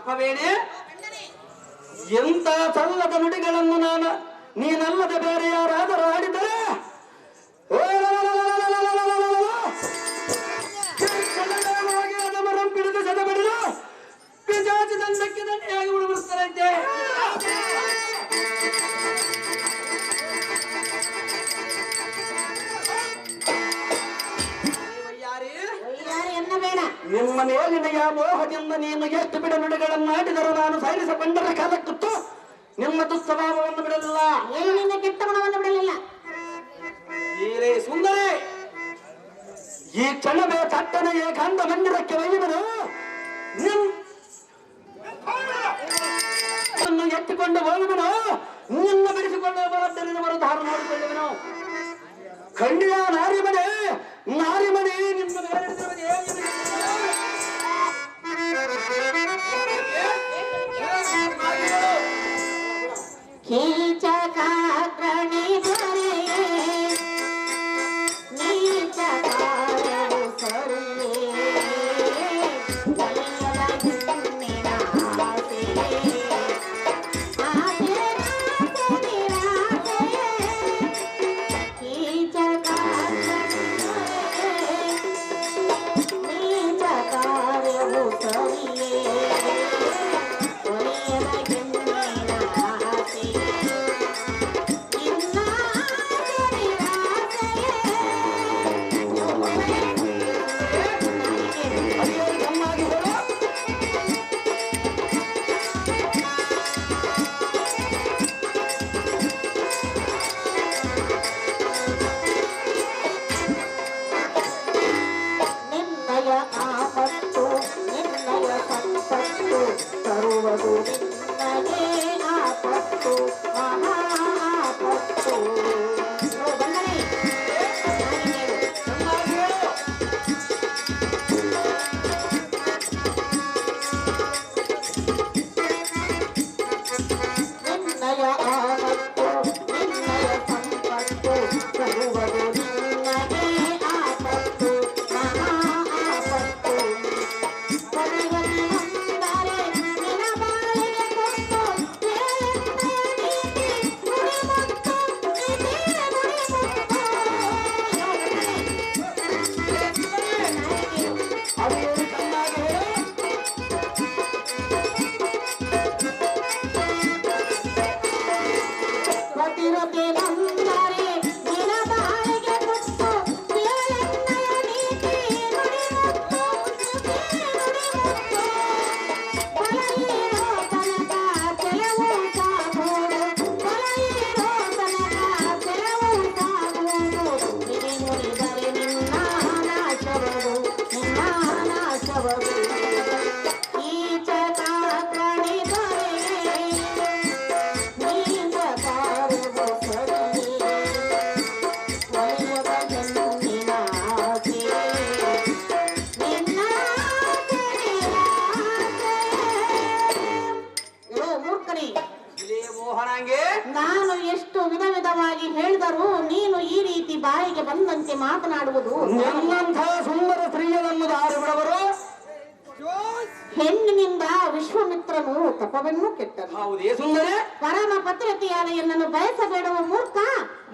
ತಪ್ಪಬೇಡಿ. ಎಂತ ಸಲ್ಲದ ನುಡಿಗಳನ್ನು ನೀನಲ್ಲದೆ ಬೇರೆ ಯಾರಾದರೂ ಆಡಿದರೆ ಅದಮರಂ ಪಿಡಿದು ಸದಬಡಿದು ಪಿಜಾಚಿ ದಂಡಕ್ಕೆ ದಂಡೆಯಾಗಿ ಉಳಿಬಿಡುತ್ತಾರಂತೆ. ನಿಮ್ಮ ಮೇಲಿನ ಮೋಹದಿಂದ ನೀನು ಎಷ್ಟು ಬಿಡ ನುಡಿಗಳನ್ನು ಆಡಿದರೂ ನಾನು ಸಾಯಿಸಕೊಂಡರ ಕಾಲಕ್ಕೂ ನಿಮ್ಮ ದುಸ್ವಭಾವವನ್ನು ಬಿಡಲಿಲ್ಲ, ಏನಿಂದ ಕೆಟ್ಟ ಗುಣವನ್ನು ಬಿಡಲಿಲ್ಲ. ಈರೇ ಸುಂದರಿ, ಈ ಕ್ಷಣವೇ ಚಟ್ಟನ ಏಕಾಂತ ಮಂದಿರಕ್ಕೆ ಒಯ್ಯುವನು ಎತ್ತಿಕೊಂಡು ಹೋಗುವನು, ನಿನ್ನ ಬಿಡಿಸಿಕೊಂಡು ಬರುತ್ತೇನೆ ಧಾರ ಮಾಡಿಕೊಳ್ಳುವನು. ಖಂಡಿತ ನಾರಿಮನೆ ನಿಮ್ಮ ನಾನು ಎಷ್ಟು ವಿಧ ವಿಧವಾಗಿ ಹೇಳಿದರೂ ನೀನು ಈ ರೀತಿ ಬಾಯಿಗೆ ಬಂದಂತೆ ಮಾತನಾಡುವುದು. ನನ್ನಂತಹ ಸುಂದರ ಸ್ತ್ರೀಯರನ್ನು ದಾರಿ ಬಿಡವರು ಹೆಣ್ಣಿನಿಂದ ವಿಶ್ವಾಮಿತ್ರನು ತಪವನ್ನು ಕೆಟ್ಟನು. ಹೌದೇ ಸುಂದರಿ? ಪರಮ ಪತ್ರತಿಯಾದ ಎನ್ನನ್ನು ಬಯಸಬೇಡುವ ಮೂರ್ಖ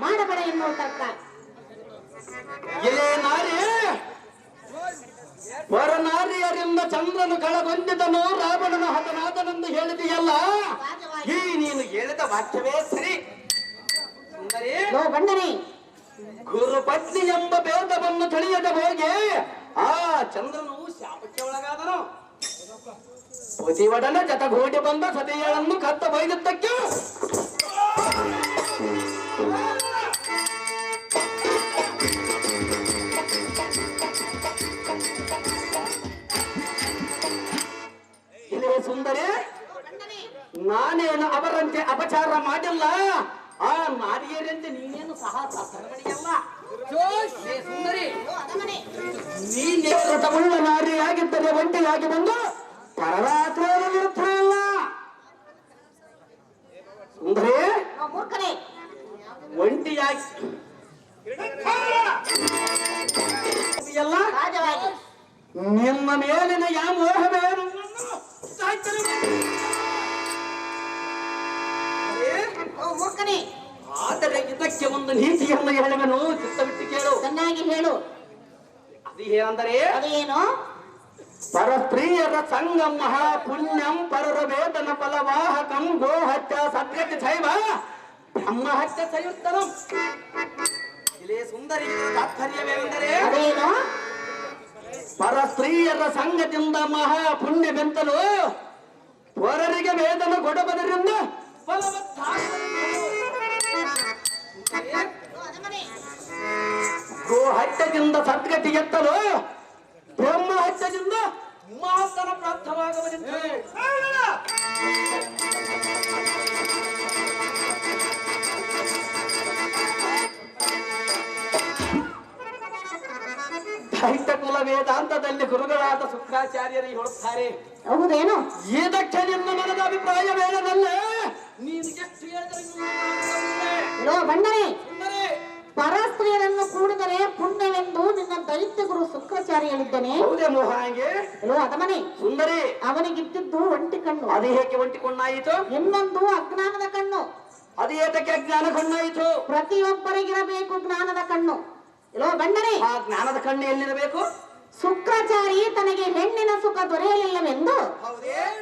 ಮಾಡಬೇಡ ಎನ್ನುವ ತರ್ಕ. ವರನಾರಿಯರಿಂದ ಚಂದ್ರನು ಕಳಗೊಂಡಿದ್ದನು, ರಾವಣನ ಹತನಾದನೆಂದು ಹೇಳಿದೆಯಲ್ಲ, ಈ ನೀನು ಹೇಳಿದ ವಾಕ್ಯವೇ ಸರಿ. ಸುಂದರಿ, ಬಂಡನೆ ಗುರುಪತ್ನಿ ಎಂಬ ಭೇದವನ್ನು ತಿಳಿಯದೆ ಹೋಗಿ ಆ ಚಂದ್ರನು ಶಾಪಕ್ಕೆ ಒಳಗಾದನು. ಪತಿವಡನ ಜತಗೂಡಿ ಬಂದ ಸತಿಯಳನ್ನು ಕತ್ತ ಬೈದದ್ದಕ್ಕೆ ಸುಂದರಿ, ನಾನೇನು ಅವರಂತೆ ಅಪಚಾರ ಮಾಡಿಲ್ಲ, ಆ ನಾರಿಯರಂತೆ ನೀನೇನು ಸಹ ಸತ್ತರಮಣಿಯಲ್ಲ. ಸುಂದರಿ, ನೀನೇ ವ್ರತವುಳ್ಳ ನಾರಿಯಾಗಿದ್ದರೆ ಒಂಟಿಯಾಗಿ ಬಂದು ಪರರಾತ್ರಿಯ ವಿರುದ್ಧ ಅಲ್ಲ. ಸುಂದರಿ, ಒಂಟಿಯಾಗಿ ಎಲ್ಲ ನಿಮ್ಮ ಮೇಲಿನ ಯಾವ ಮೋಹವೇನು ಮೂರ್ಖನೇ, ಆದರೆ ಇದಕ್ಕೆ ಒಂದು ನೀತಿಯನ್ನು ಹೇಳುವನು, ಚಿತ್ತ ಬಿಟ್ಟು ಕೇಳು. ಚೆನ್ನಾಗಿ ಹೇಳು. ಅದು ಏನಂದರೆ, ಅದೇನು? ಪರಸ್ತ್ರೀಯರ ಸಂಗಂ ಮಹಾ ಪುಣ್ಯಂ ಪರರ ವೇದನ ಫಲವಾಹಕಂ ಗೋಹತ್ಯ ಸದ್ಗತಿ ಶೈವ ಬ್ರಹ್ಮಹತ್ಯ ಸಂಯುಕ್ತನಂ. ಇಲ್ಲಿ ಸುಂದರಿ ತಾತ್ಪರ್ಯವೇನೆಂದರೆ, ಅದೇನು? ಪರಸ್ತ್ರೀಯರ ಸಂಘದಿಂದ ಮಹಾ ಪುಣ್ಯವೆಂತಲೂ ಹೊರರಿಗೆ ವೇದನ ಕೊಡಬದರಿಂದ ಗೋಹತ್ಯದಿಂದ ಸದ್ಗತಿ ಎತ್ತಲು ಬ್ರಹ್ಮ ಹತ್ಯದಿಂದ ಮಹತ್ತನ ಪ್ರಾಪ್ತವಾಗಬದೆಂದು ದೈತ್ಯ ಕುಲ ವೇದಾಂತದಲ್ಲಿ ಗುರುಗಳಾದ ಶುಕ್ರಾಚಾರ್ಯರು ಹೇಳುತ್ತಾರೆ. ಹೌದೇನು? ಇದಕ್ಕೆ ನಿನ್ನ ಮನದ ಅಭಿಪ್ರಾಯವೇನಲ್ಲೇ? ನೀನು ಎಷ್ಟು ಹೇಳಿದರೆ ಬಂಡನೆ, ಪರಸ್ತ್ರೀಯರನ್ನು ಕೂಡಿದರೆ ಪುಣ್ಯವೆಂದು ನಿನ್ನ ದೈತ್ಯ ಗುರು ಶುಕ್ರಾಚಾರ್ಯ ಹೇಳಿದ್ದಾನೆ. ಹೌದೇ ಮೋಹಾಂಗೆ? ಅದಮನೆ ಸುಂದರಿ, ಅವನಿಗಿದ್ದಿದ್ದು ಒಂಟಿ ಕಣ್ಣು. ಅದು ಹೇಗೆ ಒಂಟಿ ಕಣ್ಣಾಯಿತು? ಇನ್ನೊಂದು ಅಜ್ಞಾನದ ಕಣ್ಣು. ಅದು ಏತಕ್ಕೆ ಅಜ್ಞಾನ ಕಣ್ಣಾಯಿತು? ಪ್ರತಿಯೊಬ್ಬರಿಗಿರಬೇಕು ಜ್ಞಾನದ ಕಣ್ಣು. ಬಂಡನೆ, ಆ ಜ್ಞಾನದ ಕಣ್ಣು ಎಲ್ಲಿರಬೇಕು? ಶುಕ್ರಾಚಾರಿ ತನಗೆ ಹೆಣ್ಣಿನ ಸುಖ ದೊರೆಯಲಿಲ್ಲವೆಂದು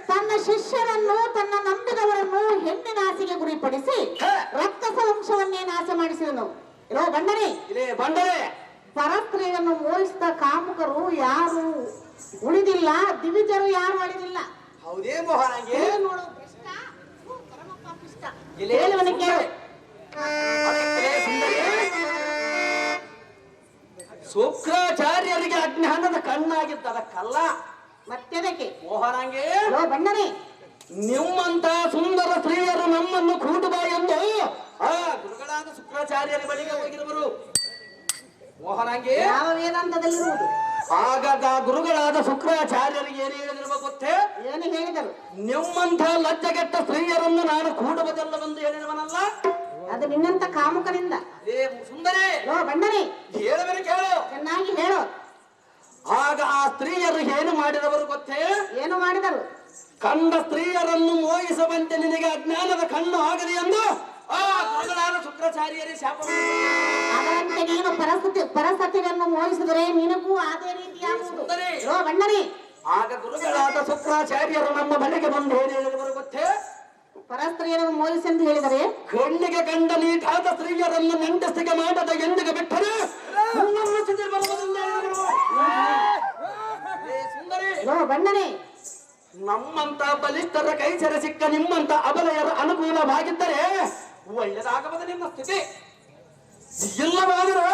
ತನ್ನ ಶಿಷ್ಯರನ್ನು, ತನ್ನ ನಂಬಿದವರನ್ನು ಹೆಣ್ಣಿನ ಆಸೆಗೆ ಗುರಿಪಡಿಸಿ ರಕ್ತಸ ವಂಶವನ್ನೇ ನಾಶ ಮಾಡಿಸಿದನು. ಬಂಡನೆ, ಬಂಡನೆ, ಪರಸ್ತ್ರೀಯನ್ನು ಮೋಹಿಸಿದ ಕಾಮುಕರು ಯಾರು ಉಳಿದಿಲ್ಲ, ದಿವಿಜರು ಯಾರು ಅಳಿದಿಲ್ಲ. ಹೌದೇ ಮೋಹನಾಂಗೆ? ನೋಡು, ಕೃಷ್ಣ, ಪರಮ ಪಾಪಿಷ್ಠ. ಹೇಳುವನು ಕೇಳು. ಶುಕ್ರಾಚಾರ್ಯರಿಗೆ ಅಜ್ಞಾನದ ಕಣ್ಣಾಗಿದ್ದದಕ್ಕಲ್ಲ, ಮತ್ತೆದಕ್ಕೆ? ಮೋಹನಾಂಗೆ, ಬಂಡನೆ, ನಿಮ್ಮಂತ ಸುಂದರ ಸ್ತ್ರೀಯರು ನಮ್ಮನ್ನು ಕೂಟುವ ಎಂದು ಆ ಗುರುಗಳಾದ ಶುಕ್ರಾಚಾರ್ಯರ ಬಳಿಗೆ ಹೋಗಿರುವರು. ಮೋಹನಾಂಗೆ, ಯಾವ ವೇದಾಂತದಲ್ಲಿರುವುದು? ಆಗಾಗ ಗುರುಗಳಾದ ಶುಕ್ರಾಚಾರ್ಯರಿಗೆ ಏನು ಹೇಳಿದಿರುವ ಗೊತ್ತೇ? ಏನು ಹೇಳಿದರು? ನಿಮ್ಮಂಥ ಲಜ್ಜೆಗೆಟ್ಟ ಸ್ತ್ರೀಯರನ್ನು ನಾನು ಕೂಡುವುದಲ್ಲವೆಂದು ಹೇಳಿದವನಲ್ಲ. ಅದು ನಿನ್ನಂತ ಕಾಮುಕನಿಂದ. ಸುಂದರಿ, ಬಂಡನೆ, ಹೇಳುವನು ಕೇಳು, ಚೆನ್ನಾಗಿ ಹೇಳು. ಆಗ ಆ ಸ್ತ್ರೀಯರು ಏನು ಮಾಡಿದವರು ಗೊತ್ತೇ? ಏನು ಮಾಡಿದರು? ಕಂಡ ಸ್ತ್ರೀಯರನ್ನು ಮೋಹಿಸುವಂತೆ ನಿನಗೆ ಅಜ್ಞಾನದ ಕಣ್ಣು ಆಗದೆ ಎಂದು ಆ ಗುರುಗಳಾದ ಶುಕ್ರಾಚಾರ್ಯರೇ ಶಾಪ. ಅದರಂತೆ ನೀನು ಪರಸತಿಯನ್ನು ಮೋಹಿಸಿದರೆ ನಿನಗೂ ಅದೇ ರೀತಿಯಾಗುವುದು. ಬಂಡನೆ, ಆಗ ಗುರುಗಳಾದ ಶುಕ್ರಾಚಾರ್ಯರು ನಮ್ಮ ಬಳಿಗೆ ಬಂದು ಏನು ಹೇಳಿದವರು ಗೊತ್ತೇ? ಪರಸ್ತ್ರೀಯರನ್ನು ಮೋಹಿಸಿ ಎಂದು ಹೇಳಿದರೆ, ಕಣ್ಣಿಗೆ ಕಂಡ ನೀಟಾದ ಸ್ತ್ರೀಯರನ್ನು ನೆಂಟಸ್ತಿಗೆ ಮಾಡದ ಎಂದಿಗೆ ಬಿಟ್ಟರೆ ಸುಂದರಿ, ಬಂಡನೆ, ನಮ್ಮಂತ ಬಲಿಷ್ಠರ ಕೈಸರ ಸಿಕ್ಕ ನಿಮ್ಮಂತ ಅಬಲೆಯರ ಅನುಕೂಲವಾಗಿದ್ದರೆ ಒಳ್ಳೆದಾಗಬಹುದು ನಿಮ್ಮ ಸ್ಥಿತಿ. ಇಲ್ಲವಾದರೂ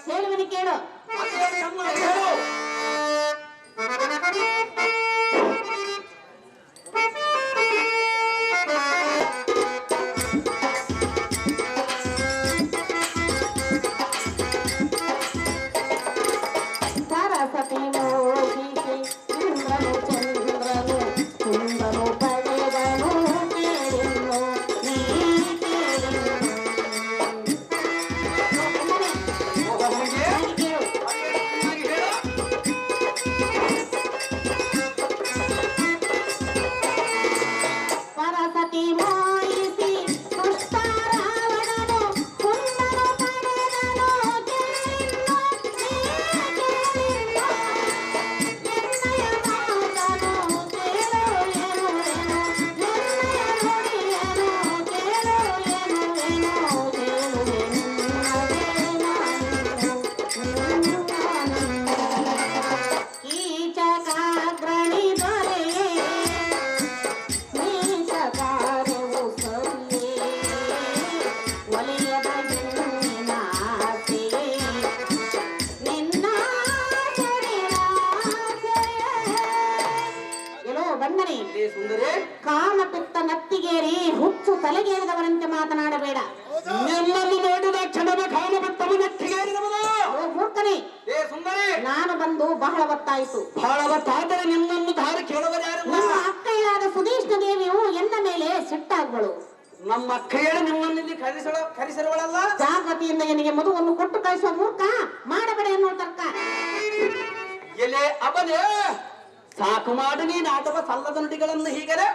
ಹೇಳುವನು ಕೇಳು. ಸರಸ್ವತಿ ಮೋಹಿಸಿ ಇಂದ್ರನು ಚಂದ್ರನು ಕುಂದನು ಪಡೆದನು ಕೇಳಿನ್ನು ನೀ ಪರಸತಿ ಮೋಹಿಸಿ ದುಷ್ಟ ರಾವಣನು ಕುಂದನು ಪಡೆದನು ಕೇಳಿನ್ನು ನೀ ಕೇಳಿನ್ನು ಎನ್ನಯ ಮಾತನು ಕೇಳು ಏನು ಏನು ಎನ್ನಯ ನುಡಿಯನು ಕೇಳು ಏನು ಏನು ಕೀಚಕಾಗ್ರಣಿ ದೊರೆಯೇ ನೀಚ ಕಾರ್ಯವು ಸರಿಯೇ ಒಲಿಯದ ಹೆಣ್ಣಿನ ಆಸೆಯೇ ನಿನ್ನ ಎಲ್ಲೋ ಬಂದನೆ. ಸುಂದರಿ, ಕಾಮಪಿತ್ತ ನತ್ತಿಗೇರಿ ಹುಚ್ಚು ತಲೆಗೇರಿದವರಂತೆ ಮಾತನಾಡಬೇಡ. ನಿನ್ನನ್ನು ನೋಡಿದ ಕ್ಷಣದ ಕಾಮಬಿತ್ತವು ನೆತ್ತಿಗೇರಿದವನು. ಮೂರ್ಖನೇ, ಸುಂದರಿ, ನಾನು ಬಂದು ಬಹಳ ಹೊತ್ತಾಯಿತು. ಬಹಳ ಹೊತ್ತಾದರೆ ನಿನ್ನನ್ನು ದಾರಿ ಕೇಳುವರ್ಯಾರು? ನಮ್ಮ ಅಕ್ಕಯ್ಯಾದ ಸುದೇಶ್ನ ದೇವಿಯು ಎನ್ನ ಮೇಲೆ ಸಿಟ್ಟಾಗ್ಬಳು. ನಮ್ಮ ಅಕ್ಕ ಹೇಳಿ ನಿಮ್ಮನ್ನು ಇಲ್ಲಿ ಕರೆಸಿರುವಳಲ್ಲ. ಜಾಗೃತಿಯಿಂದ ನಿನಗೆ ಮದುವನ್ನು ಕೊಟ್ಟು ಕಳಿಸುವ ಮೂರ್ಖ ಮಾಡಬೇಡ ಎನ್ನುವ ತರ್ಕ. ಎಲೆ ಅವನೇ ಸಾಕು ಮಾಡು ನೀನು ಆಟವ ಸಲ್ಲದ ನುಡಿಗಳನ್ನು ಹೀಗರೆ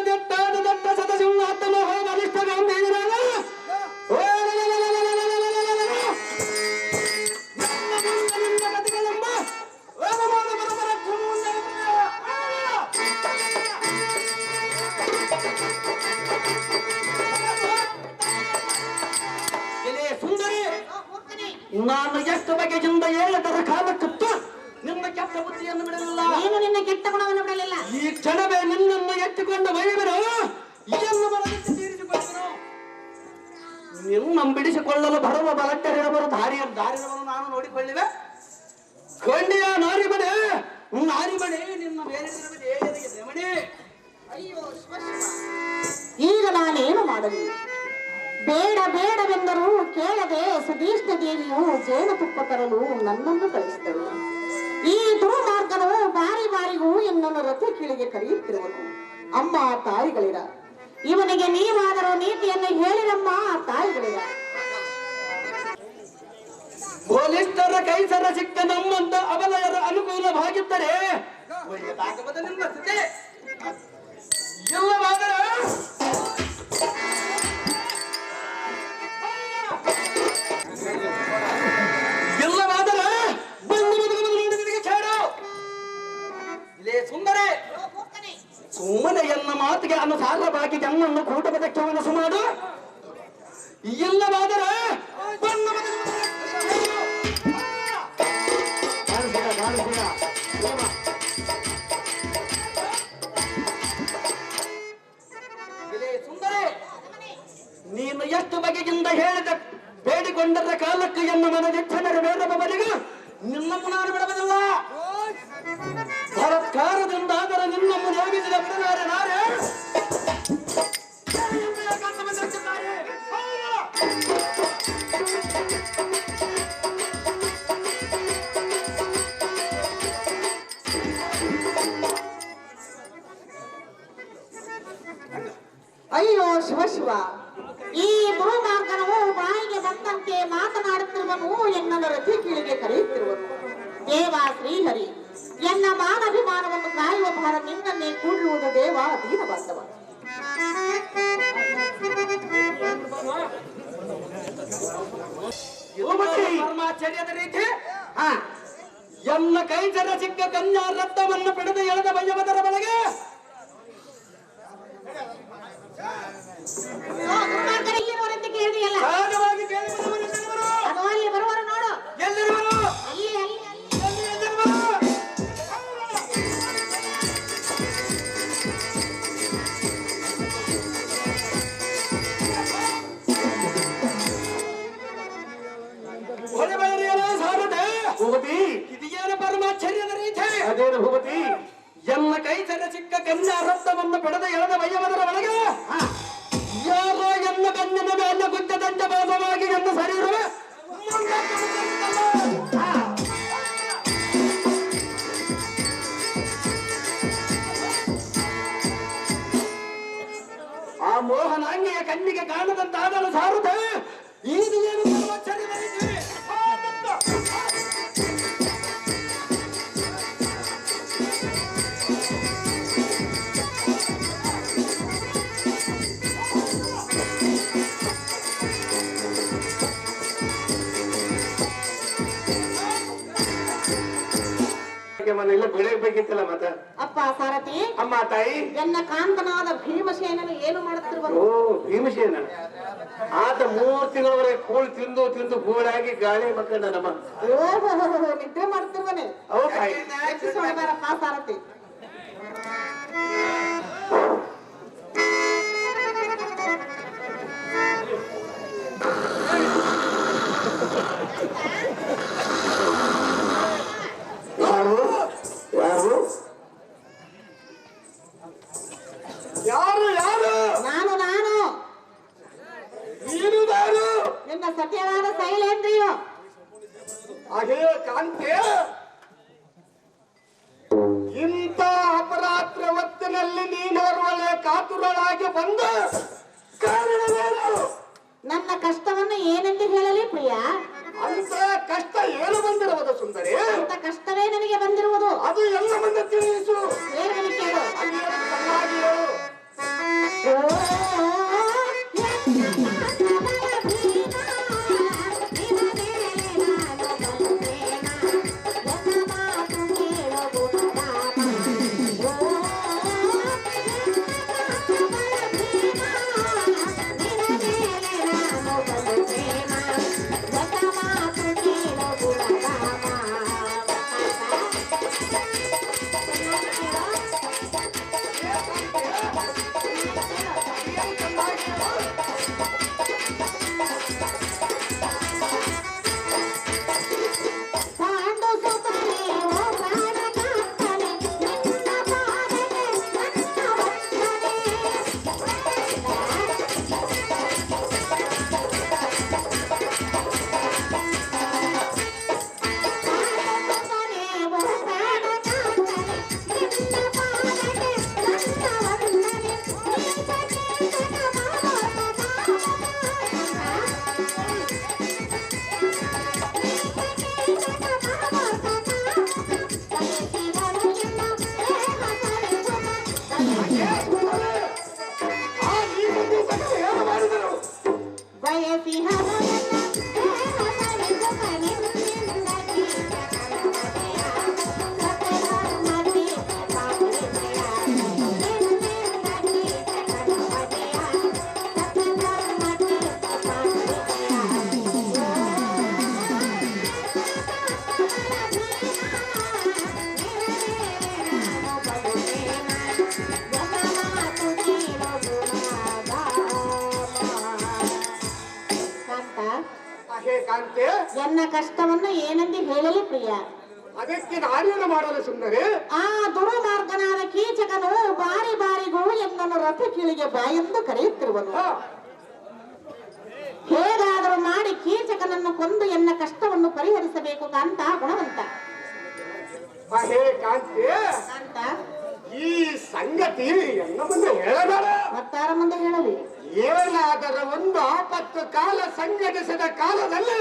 ದಟ್ಟ ಸದಸಿಂಹಾತನ ಬಲಿಷ್ಠ ಗಂಭೀರನಾದ ಕಥೆಗಳೆಂಬ ಸುಂದರಿ, ನಾನು ಎಷ್ಟು ಬಗೆಯಿಂದ ಹೇಳಿದರ ಕಾಲಕ್ಕತ್ತು ನಿನ್ನ ಕೆಟ್ಟ ಬುದ್ಧಿಯನ್ನು ಬಿಡಲಿಲ್ಲ. ನೀನು ನಿನ್ನ ಕೆಟ್ಟ ಗುಣವನ್ನು ಬಿಡಲಿಲ್ಲ. ಈ ಕ್ಷಣವೇ ನಿನ್ನನ್ನು ಎತ್ತಿಕೊಂಡು ಬೈದರು ಇದನ್ನು ಬಲದಿಟ್ಟು ತೀರಿಸಿಕೊಂಡರು. ನಿನ್ನ ಬಿಡಿಸಿಕೊಳ್ಳಲು ಬರುವ ಬಲಟ್ಟರಿರಬರು ದಾರಿಯನ್ನು ನಾನು ನೋಡಿಕೊಳ್ಳಿವೆ. ಖಂಡಿಯ ನಾರಿಮಣೆ ನಿನ್ನ ಬೇರೆ ಅಯ್ಯೋ ಈಗ ನಾನೇನು ಮಾಡಲಿ? ಬೇಡ ಬೇಡವೆಂದರೂ ಕೇಳದೆ ಸುಧೀಷ್ಣ ದೇವಿಯು ಜೇನುತುಪ್ಪ ತರಲು ನನ್ನನ್ನು ಕಳಿಸಿದಳು. ಈ ದುರ್ಮಾರ್ಗನು ಬಾರಿ ಬಾರಿಗೂ ಎನ್ನನ್ನು ರಥ ಕೀಳಿಗೆ ಕರೆಯುತ್ತಿರುವನು. ಅಮ್ಮ ತಾಯಿಗಳಿರ, ಇವನಿಗೆ ನೀವಾದರೂ ನೀತಿಯನ್ನು ಹೇಳಿರಮ್ಮ ತಾಯಿಗಳಿರ. ಪೊಲೀಸರ ಕೈಸರ ಸಿಕ್ಕ ನಮ್ಮಂತ ಅಬಲೆಯರ ಅನುಕೂಲವಾಗಿದ್ದರೆ ಒಳ್ಳೆಯದಾಗಬದಲಿಲ್ಲ ಸ್ಥಿತಿ. ಇಲ್ಲವಾದರೆ ಸುಂದರೇ, ಸುಮ್ಮನೆ ಎನ್ನ ಮಾತಿಗೆ ಅನುಸಾರವಾಗಿ ಜನ್ನನ್ನು ಕೂಟಪದಕ್ಕೆ ಮನಸ್ಸು ಮಾಡು. ಇಲ್ಲವಾದರೆ ಸುಂದರೇ, ನೀನು ಎಷ್ಟು ಬಗೆಯಿಂದ ಹೇಳಿದ ಬೇಡಿಕೊಂಡರ ಕಾಲಕ್ಕೆ ಎನ್ನ ಮನದಿಟ್ಟ ನೆರವೇರಬವರೆಗೂ ನಿನ್ನನ್ನು ನಾನು ಬಿಡಬಲ್ಲ. ಬಲತ್ಕಾರದಿಂದ ಆದರೆ ನಿನ್ನನ್ನು ನೇಮಿಸಿದ ಬಿಡಲಾರೆ ನಾರೇ. ಅಯ್ಯೋ ಶಿವ, ಈ ದುರ್ಮಾರ್ಗನವು ಬಾಯಿಗೆ ಬಂದಂತೆ ಮಾತನಾಡುತ್ತಿರುವನು, ಎನ್ನದ ರತಿ ಕೀಳಿಗೆ ಕರೆಯುತ್ತಿರುವನು. ದೇವ ಶ್ರೀಹರಿ, ಎನ್ನ ಮಾನಭಿಮಾನವನ್ನು ಕಾಯುವ ಭಾರ ನಿನ್ನನ್ನೇ ಕೂಡಿರುವುದು ದೇವ ದೀನ ಬಾಂಧವ. ಪರಮಾಚಾರ್ಯದ ರೀತಿ ಎನ್ನ ಕೈಸರ ಸಿಕ್ಕ ಕನ್ಯಾ ರಕ್ತವನ್ನು ಪಡೆದು ಎಳೆದ ಬಯ್ಯವದರ ಬಳಿಗೆ ಕೇಳಿದೆಯಲ್ಲ, ಅದು ಅಲ್ಲಿ ಬರುವರು ನೋಡು. ಎಲ್ಲಿರುವರು? ಇದೇನು ಪರಮಾಚಾರ್ಯದ ರೀತಿ? ಅದೇನು ಭೂಪತಿ? ಎನ್ನ ಕೈಸರ ಸಿಕ್ಕ ಕನ್ಯಾ ರಕ್ತವನ್ನು ಪಡೆದು ಎಳೆದ ಬಯ್ಯವದರ ಒಳಗೆ ಯಾರೋ ಎನ್ನ ಕಣ್ಣಿನ ಮೇಲೆ ಗುಡ್ಡದಂಡ ಭಾಗವಾಗಿ ಎನ್ನ ಶರೀರವೇ ಆ ಮೋಹನಾಂಗಿಯ ಕಣ್ಣಿಗೆ ಕಾಣದಂತಾದಲು ಸಾರುತ್ತೆ. ಇದು ಏನು ಪರಮಾಚಾರ್ಯದ ರೀತಿ? ಮನೆಯಲ್ಲ ಬೆಳೆಯಬೇಕಿತ್ತಲ್ಲ ಮತ. ಅಪ್ಪ ಸಾರಥಿ, ಅಮ್ಮ ತಾಯಿ, ಎನ್ನ ಕಾಂತನಾದ ಭೀಮಸೇನನು ಏನು ಮಾಡುತ್ತಿರುವನು? ಓ ಭೀಮಸೇನ, ಆತ 3 ತಿಂಗಳವರೆಗೆ ಕೂಳು ತಿಂದು ತಿಂದು ಗೂಡಾಗಿ ಗಾಳಿ ಮಕ್ಕಳ ನಮ್ಮ ಓಹೋ ನಿದ್ರೆ ಮಾಡುತ್ತಿರುವನೆ. ಹೌದು ತಾಯಿ. ಬಾರಪ್ಪ ಸಾರಥಿ. ಯಾರು ಯಾರು? ನಾನು ನೀನು ನಾನು ನಿನ್ನ ಸತ್ಯವಾದ ಶೈಲೇಂದ್ರಿಯು. ಅದೇ ಕಾಂತೆ, ಇಂಥ ಅಪರಾತ್ರ ಹೊತ್ತಿನ ಮನೆಯಲ್ಲಿ ನೀನೋರ್ವಳೆ ಕಾತುರಳಾಗಿ ಬಂದ ಕಾರಣವೇನು? ನನ್ನ ಕಷ್ಟವನ್ನು ಏನೆಂದು ಹೇಳಲಿ ಪ್ರಿಯ? ಅಂತ ಕಷ್ಟ ಏನು ಬಂದಿರುವುದು ಸುಂದರಿ? ಅಂತ ಕಷ್ಟವೇ ನನಗೆ ಬಂದಿರುವುದು. ಅದು ಎಲ್ಲ ಮುಂದೆ ತಿಳಿಸು. ಹೇಳಲಿ ಕೇಳು. ಚೆನ್ನಾಗಿ ಹೇಳು. ನನ್ನ ಕಷ್ಟವನ್ನು ಏನೆಂದು ಹೇಳಲಿ ಪ್ರಿಯ? ಅದಕ್ಕೆ ನಾನೇನು ಮಾಡಲು ಸುಂದರಿ? ಆ ದುರ್ಮಾರ್ಗನಾದ ಕೀಚಕನು ಬಾರಿ ಬಾರಿಗೂ ಎನ್ನನ್ನು ರಥ ಕೀಳಿಗೆ ಬಾಯೆಂದು ಕರೆಯುತ್ತಿರುವನು. ಹೇಗಾದರೂ ಮಾಡಿ ಕೀಚಕನನ್ನು ಕೊಂದು ಎನ್ನ ಕಷ್ಟವನ್ನು ಪರಿಹರಿಸಬೇಕು ಕಾಂತ ಗುಣವಂತ. ಕಾಂತ, ಈ ಸಂಗತಿ ಎನ್ನ ಮುಂದೆ ಹೇಳಬೇಡ. ಮತ್ತಾರ ಮುಂದೆ ಹೇಳಲಿ? ಏನಾದರೂ ಒಂದು ಆಪತ್ತು ಕಾಲ ಸಂಘಟಿಸಿದ ಕಾಲದಲ್ಲಿ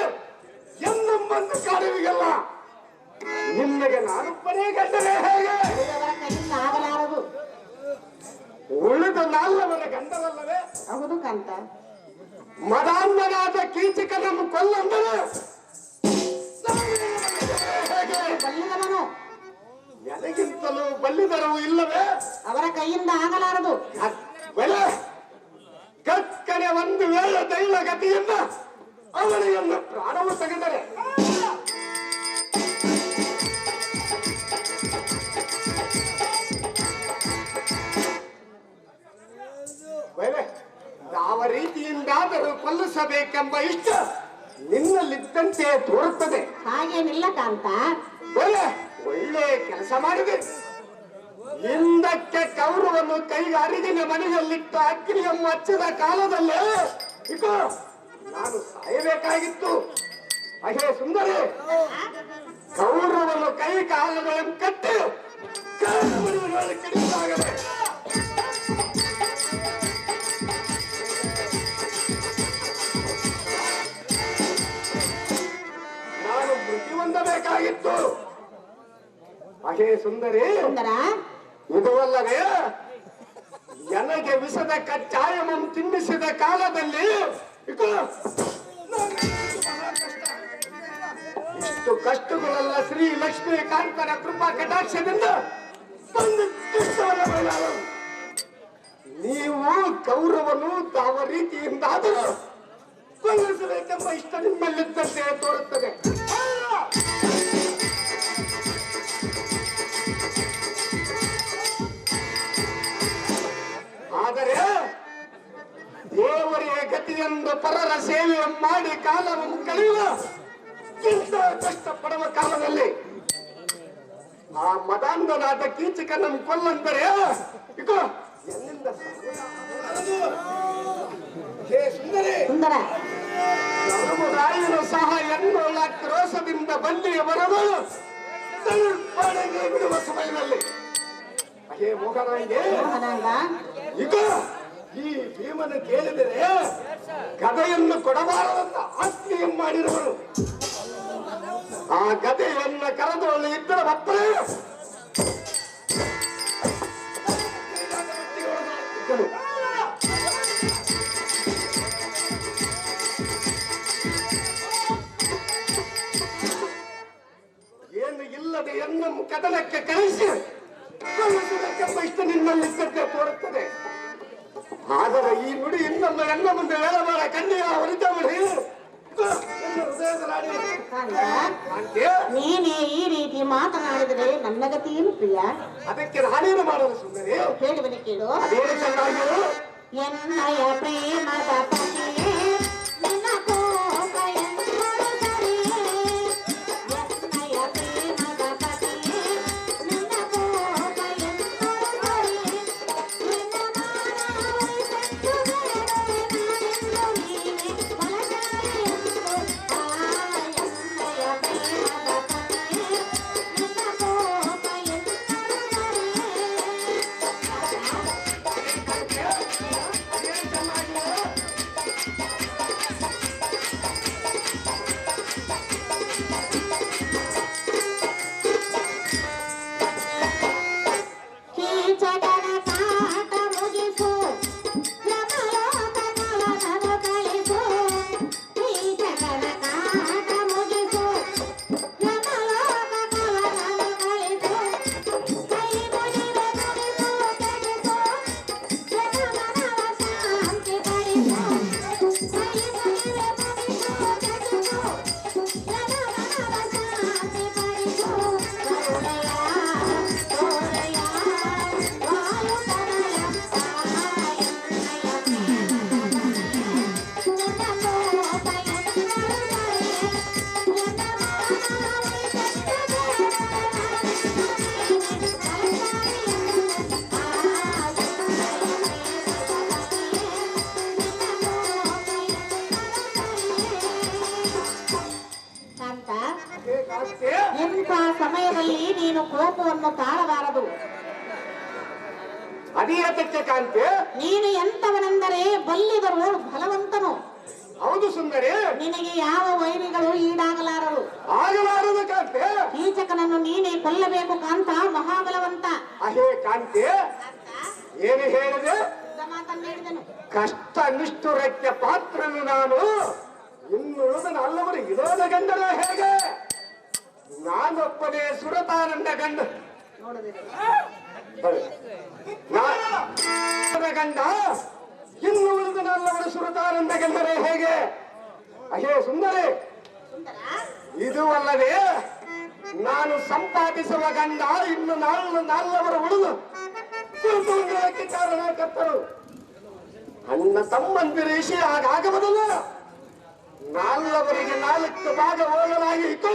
ಎನ್ನೊಬ್ಬಂದು ಕಾಲವಿಗಲ್ಲ. ನಿಮಗೆ ನಾನೊಬ್ಬನೇ ಗಂಡನೇ ಹೇಗೆ? ಉಳಿದವರ ಕೈಯಿಂದ ಆಗಲಾರದು. ಉಳಿದ ನಾಲ್ವರ ಗಂಡವಲ್ಲವೇ? ಹೌದು ಕಾಂತ. ಮದಾಂಧನಾದ ಕೀಚಕನನ್ನು ಕೊಲ್ಲಂದರೆ ಬಲ್ಲಿದವನು ಎದಗಿಂತಲೂ ಬಲ್ಲಿದರವು ಇಲ್ಲವೇ? ಅವರ ಕೈಯಿಂದ ಆಗಲಾರದು. ಕಕ್ಕನೆ ಒಂದು ವೇಳೆ ದೈವ ಗತಿಯಿಂದ ಅವಳಿಯನ್ನು ಪ್ರಾಣವು ತೆಗೆದರೆ ಯಾವ ರೀತಿಯಿಂದಾದರೂ ಕೊಲ್ಲಿಸಬೇಕೆಂಬ ಇಷ್ಟ ನಿನ್ನಲ್ಲಿದ್ದಂತೆ ತೋರುತ್ತದೆ. ಹಾಗೇನಿಲ್ಲ ಕಾಂತ. ಒಳ್ಳೆ ಕೆಲಸ ಮಾಡಿದೆ. ಹಿಂದಕ್ಕೆ ಕೌರವನ್ನು ಕೈಗೆ ಅರಿಗಿನ ಮನೆಯಲ್ಲಿಟ್ಟು ಅಗ್ನಿಯನ್ನು ಹಚ್ಚಿದ ಕಾಲದಲ್ಲೇ ಇಕೋ ನಾನು ಸಾಯಬೇಕಾಗಿತ್ತು. ಅಹೇ ಸುಂದರಿ, ಕೌರವನ್ನು ಕೈ ಕಾಲುಗಳನ್ನು ಕಟ್ಟಿ ಕಡಿದಾಗದೆ ನಾನು ಮೃತ್ಯು ಹೊಂದಬೇಕಾಗಿತ್ತು. ಅಹೇ ಸುಂದರಿ, ಇದು ಅಲ್ಲವೇ ನನಗೆ ವಿಷದ ಕಚ್ಚಾಯವನ್ನು ತಿನ್ನಿಸಿದ ಕಾಲದಲ್ಲಿ ಇಷ್ಟು ಕಷ್ಟಗಳೆಲ್ಲ ಶ್ರೀ ಲಕ್ಷ್ಮೀಕಾಂತನ ಕೃಪಾ ಕಟಾಕ್ಷದಿಂದ ನೀವು ಕೌರವನು ಯಾವ ರೀತಿಯಿಂದಾದರೂ ಕೊಲ್ಲಿಸಬೇಕೆಂಬ ಇಷ್ಟ ನಿಮ್ಮಲ್ಲಿದ್ದಂತೆ ತೋರುತ್ತದೆ. ಆದರೆ ದೇವರಿಗೆ ಗತಿಯೆಂದು ಪರರ ಸೇವೆ ಮಾಡಿ ಕಾಲವನ್ನು ಕಳೆಯುವ ಇಂಥ ಕಷ್ಟಪಡುವ ಕಾಲದಲ್ಲಿ ಆ ಮದಾಂಧನಾದ ಕೀಚಕನನ್ನು ಕೊಲ್ಲಂದರೆ ಇಕೋ ಎಲ್ಲಿಂದ ಸುಂದರ ರಾಯನು ಸಹ ಎನ್ನುಳ್ಳ ಕ್ರೋಶದಿಂದ ಬಲ್ಲಿಯ ಬರಲು ಬಿಡುವ ಸಮಯದಲ್ಲಿ ಏ ಮೋಹನಾಂಗೆ, ಮೋಹನಾಂಗ, ಈಗ ಈ ಭೀಮನ ಕೇಳಿದರೆ ಗದೆಯನ್ನು ಕೊಡಬಾರದಂತ ಆಜ್ಞೆ ಮಾಡಿರುವರು. ಆ ಗದೆಯನ್ನ ಕರೆದುಕೊಳ್ಳಿ ಇದ್ದರ ಮಕ್ಕಳೇ ಏನು ಇಲ್ಲದೆ ಎನ್ನ ಕದನಕ್ಕೆ ಕಳಿಸಿ ಕೊಲ್ಲಿಸುವುದಕ್ಕೆಂಬ ಇಷ್ಟ ನಿನ್ನಲ್ಲಿ ಶ್ರದ್ಧೆ ತೋರುತ್ತದೆ. ಆದರೆ ಈ ನುಡಿ ಇನ್ನೊಂದು ಎನ್ನ ಮುಂದೆ ಹೇಳಬಾರ ಕಣ್ಣಿಯ ಹೊರಿತವಳಿ ನೀನೇ ಈ ರೀತಿ ಮಾತನಾಡಿದರೆ ನನ್ನ ಗತಿ ಏನು ಪ್ರಿಯ? ಅದಕ್ಕೆ ನಾನೇನು ಮಾಡಲು ಸುಂದರಿ? ಕೇಳುವನೆ ಕೇಳು. ಅದೇನು ಚೆನ್ನಾಗಿ ಎನ್ನಯ ಪ್ರೇಮದ ಪತಿಯೇ ನಿನ್ನ ಕೋಪ ಎಂದೊಡರಿಯೇ. ಎನ್ನಯ ಪ್ರೇಮದ ಪತಿಯೇ ನಿನ್ನ ಕೋಪ ಎಂದೊಡರಿಯೇ. ನಿನ್ನ ಮಾನವೈ ಸೆಂಚುಗರಡೆ ನಾನೆಂದು ನೀನೆ ಒಳಗಾಯೆಂದು. ಎನ್ನಯ ಪ್ರೇಮದ ಪತಿಯೇ ನಿನ್ನ ಕೋಪ ಎಂದೊಡರಿಯೇ. ಕೀಚಕನ ಕಾಟ ಮುಗಿಸು, ಯಮಲೋಕನವನನು ಕಳಿಸು. ಕೀಚಕನ ಕಾಟ ಮುಗಿಸು, ಯಮಲೋಕನವನನು ಕಳಿಸು. ಕೈ ಮುಗಿವೆ ನುಡಿಸು ತೆಗೆಸು, ಜನಮನವ ಶಾಂತಿ ಕಳಿಸು. ಕೈ ಮುಗಿವೆ ನುಡಿಸು ತೆಗೆಸು, ಜನಮನವ ಶಾಂತಿ ಕಳಿಸು. ಕರುಣೆಯ ತೋರೆಯ ವಾಯುತನಯ ಸಹಾಯ ನಿನ್ನ ಕೋಪ ಎಂದೊಡರಿಯೇ. ನಿನ್ನ ಮಾನವೈ ಕಾಂತ, ಇಂಥ ಸಮಯದಲ್ಲಿ ನೀನು ಕೋಪವನ್ನು ತಾಳಬಾರದು. ಅದೇತಕ್ಕೆ ಕಾಂತೆ? ನೀನು ಎಂತವನೆಂದರೆ ಬಲ್ಲಿದರು ಬಲವಂತನು. ಹೌದು ಸುಂದರಿ, ನಿನಗೆ ಯಾವ ವೈರಿಗಳು ಈಡಾಗಲಾರರು. ಆಗಲಾರದು ಕಾಂತೆ. ಕೀಚಕನನ್ನು ನೀನೇ ಕೊಲ್ಲಬೇಕು ಕಾಂತ, ಮಹಾಬಲವಂತ. ಅಹೇ ಕಾಂತೆ, ಏನು ಹೇಳಿದೆ? ಮಾತನ್ನು ಹೇಳಿದನು. ಕಷ್ಟ ನಿಷ್ಠುರಕ್ಕೆ ಪಾತ್ರನು ನಾನು, ಇನ್ನುಳಿದ ನಲ್ಲವರು ಇರೋದ ಗಂಡನ ಹೇಗೆ? ನಾನೊಬ್ಬನೇ ಸುರತಾನಂದ ಗಂಡ. ನೋಡಿದಿರಿ ಗಂಡ ಇನ್ನು ಉಳಿದ ನಲ್ಲವರು ಸುರತಾನಂದ ಗಂಡರೇ ಹೇಗೆ? ಅಹೇ ಸುಂದರಿ, ಸುಂದರ, ಇದು ಅಲ್ಲದೆ ನಾನು ಸಂಪಾದಿಸುವ ಗಂಡ ಇನ್ನು ನಾಲ್ವರು ಉಳಿದು ಕುರುಕುಲಕ್ಕೆ ಕಾರಣಕರ್ತರು. ಅಣ್ಣ ತಮ್ಮಂದಿರೇಶಿ ಹಾಗಾಗಬದಲ್ಲ. ನಾಲ್ವರಿಗೆ 4 ಭಾಗ ಹೋಗಲಾಗಿ ಇತ್ತು,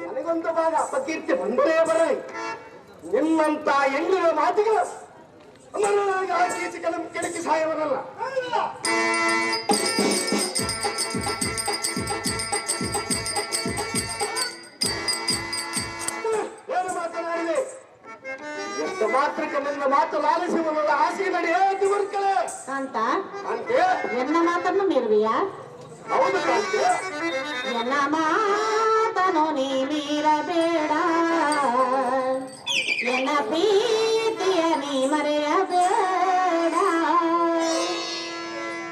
ನನಗೊಂದು ಭಾಗ ಅಪಕೀರ್ತಿ ಬಂದೇ ಬರ. ನಿನ್ನಂತ ಹೆಣ್ಣಿನ ಮಾತಿಗೆ ಕೀಚಕನ ಕೆಳಕಿ ಸಾಯವರಲ್ಲ. ಏನು ಮಾತನಾಡಿದೆ? ಎಷ್ಟು ಮಾತ್ರಕ್ಕೆ ನನ್ನ ಮಾತು ಲಾಲಿಸುವುದಲ್ಲ, ಆಸೆ ನಡೆಯೇ ಬರ್ಕಲೆ ಕಾಂತ, ಅಂತೆ. ಎನ್ನ ಮಾತನ್ನು ಮೀರುವಿಯಾ? ಹೌದು ಕಾಂತೆ. ಎನ್ನ ಮಾತನು ನೀ ಮೀರಬೇಡ, ಎನ್ನ ಪ್ರೀತಿಯ ನೀ ಮರೆಯಬೇಡ.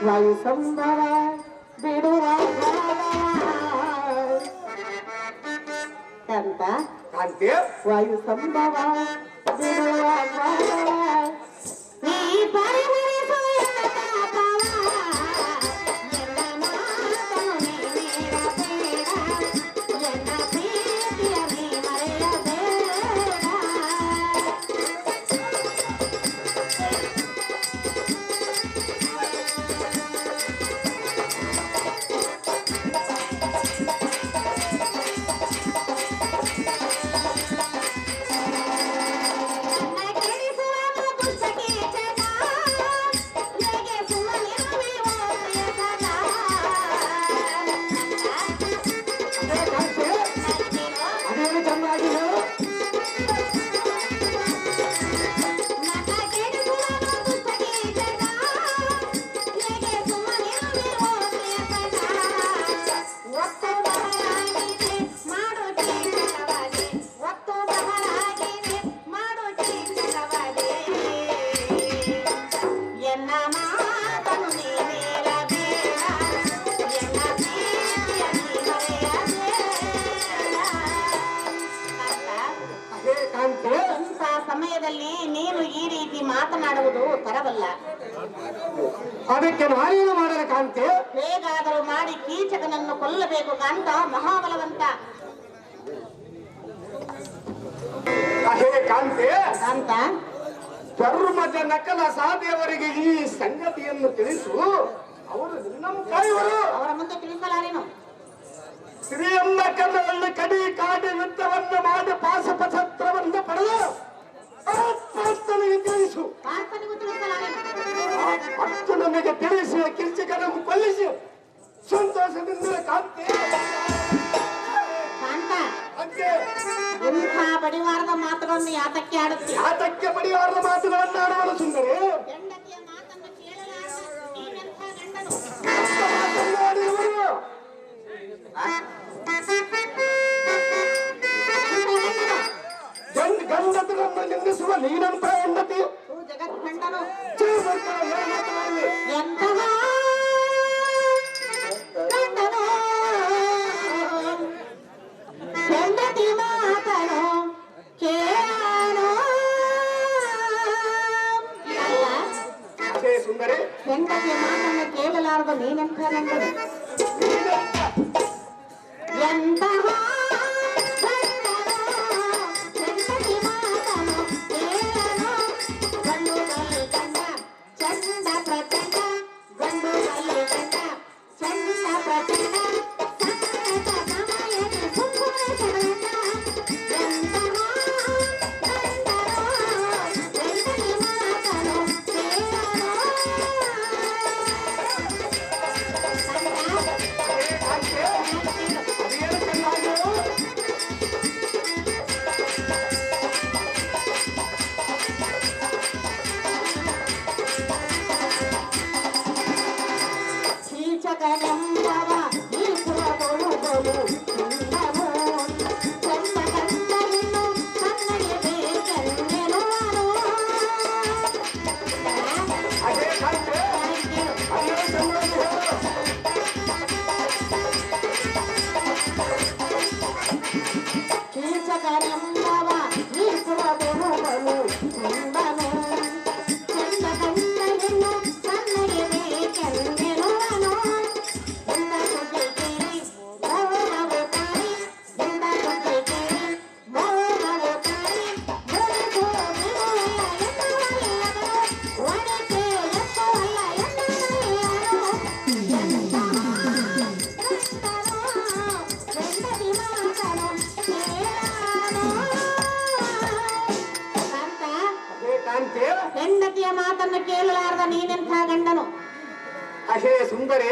ವಾಯು ಸಂಭವ ಬಿಡುವ ಕಾಂತ, ಕಾಂತೆ, ವಾಯು ಸಂಭವ ಬಿಡುವ ನೀ ಪರಿಹರಿಸು ಎನ್ನ ತಾಪವ. ಎನ್ನ ಮಾತನು ನೀ ಮೀರಬೇಡ, ಎನ್ನ ಪ್ರೀತಿಯ ನೀ ಮರೆಯಬೇಡ. ಕೆಡಿಸುವ ಸಮಯದಲ್ಲಿ ನೀನು ಈ ರೀತಿ ಮಾತನಾಡುವುದು ತರವಲ್ಲ. ಅದಕ್ಕೆ ನಾನೇನು ಮಾಡಲು ಕಾಂತೆ? ಹೇಗಾದರೂ ಮಾಡಿ ಕೀಚಕನನ್ನು ಕೊಲ್ಲಬೇಕು ಕಾಂತ ಮಹಾಬಲವಂತ. ಅಹೇ ಕಾಂತೆ, ಕಾಂತ ಧರ್ಮದ ನಕಲ ಸಾಧೆಯವರಿಗೆ ಈ ಸಂಗತಿಯನ್ನು ತಿಳಿಸು. ಅವರು ನಿನ್ನನ್ನು ಕಾಯುವರು. ಅವರ ಮುಂದೆ ತಿಳಿಸಲಾರೇನು? ಶ್ರೀಯಮ್ಮ ಕನ್ನಡಲ್ಲಿ ಕಡಿ ಕಾಡಿ ಯುದ್ಧವನ್ನು ಮಾಡಿ ಪಾಶಪತ್ರವನ್ನು ಪಡೆದು ಪಾರ್ಥನಿಗೆ ತಿಳಿಸು. ಪಾರ್ಥನಿಗೂ ತಿಳಿಸಲಾರೇನು? ಅಷ್ಟು ನಮಗೆ ತಿಳಿಸಿ ಕಿರ್ಚಿಕನನ್ನು ಕೊಲ್ಲಿಸಿ ಸಂತೋಷದಿಂದ ಕಾಂತೆ. ಕಾಂತ ಅಂತೆ ಇಂಥ ಬಡಿವಾರದ ಮಾತುಗಳನ್ನು ಯಾತಕ್ಕೆ ಆಡುತ್ತೀಯ? ಯಾತಕ್ಕೆ ಬಡಿಯಾರದ ಮಾತುಗಳನ್ನು ಆಡುವನು ಸುಂದರಿ? ಹೆಂಡತಿಯ ಮಾತನ್ನು ಕೇಳಲಾರ ನೀನೆಂಥ ಗಂಡನು? ಮಾತನಾಡಿ ಇವರು ಗಂಡತನನ್ನು ನಿಂದಿಸುವ ನೀನಂತ ಹೆಂಡತಿ ಜಗತ್ಖಂಡನು ಮಾತನಾಡಲಿ. ಎಂತಹ ಗಂಡನು ಹೆಂಡತಿ ಮಾತನು ಕೇಳಾನೋ? ಅಲ್ಲ, ಅದೇ ಸುಂದರಿ, ಹೆಂಡತಿಯ ಮಾತನ್ನು ಕೇಳಲಾರದ ನೀನೆಂಥ ಗಂಡನು? ಎಂತಹ ಹೆಂಡತಿಯ ಮಾತನ್ನು ಕೇಳಲಾರದ ನೀನೆಂಥ ಗಂಡನು? ಅಹೇ ಸುಂದರಿ,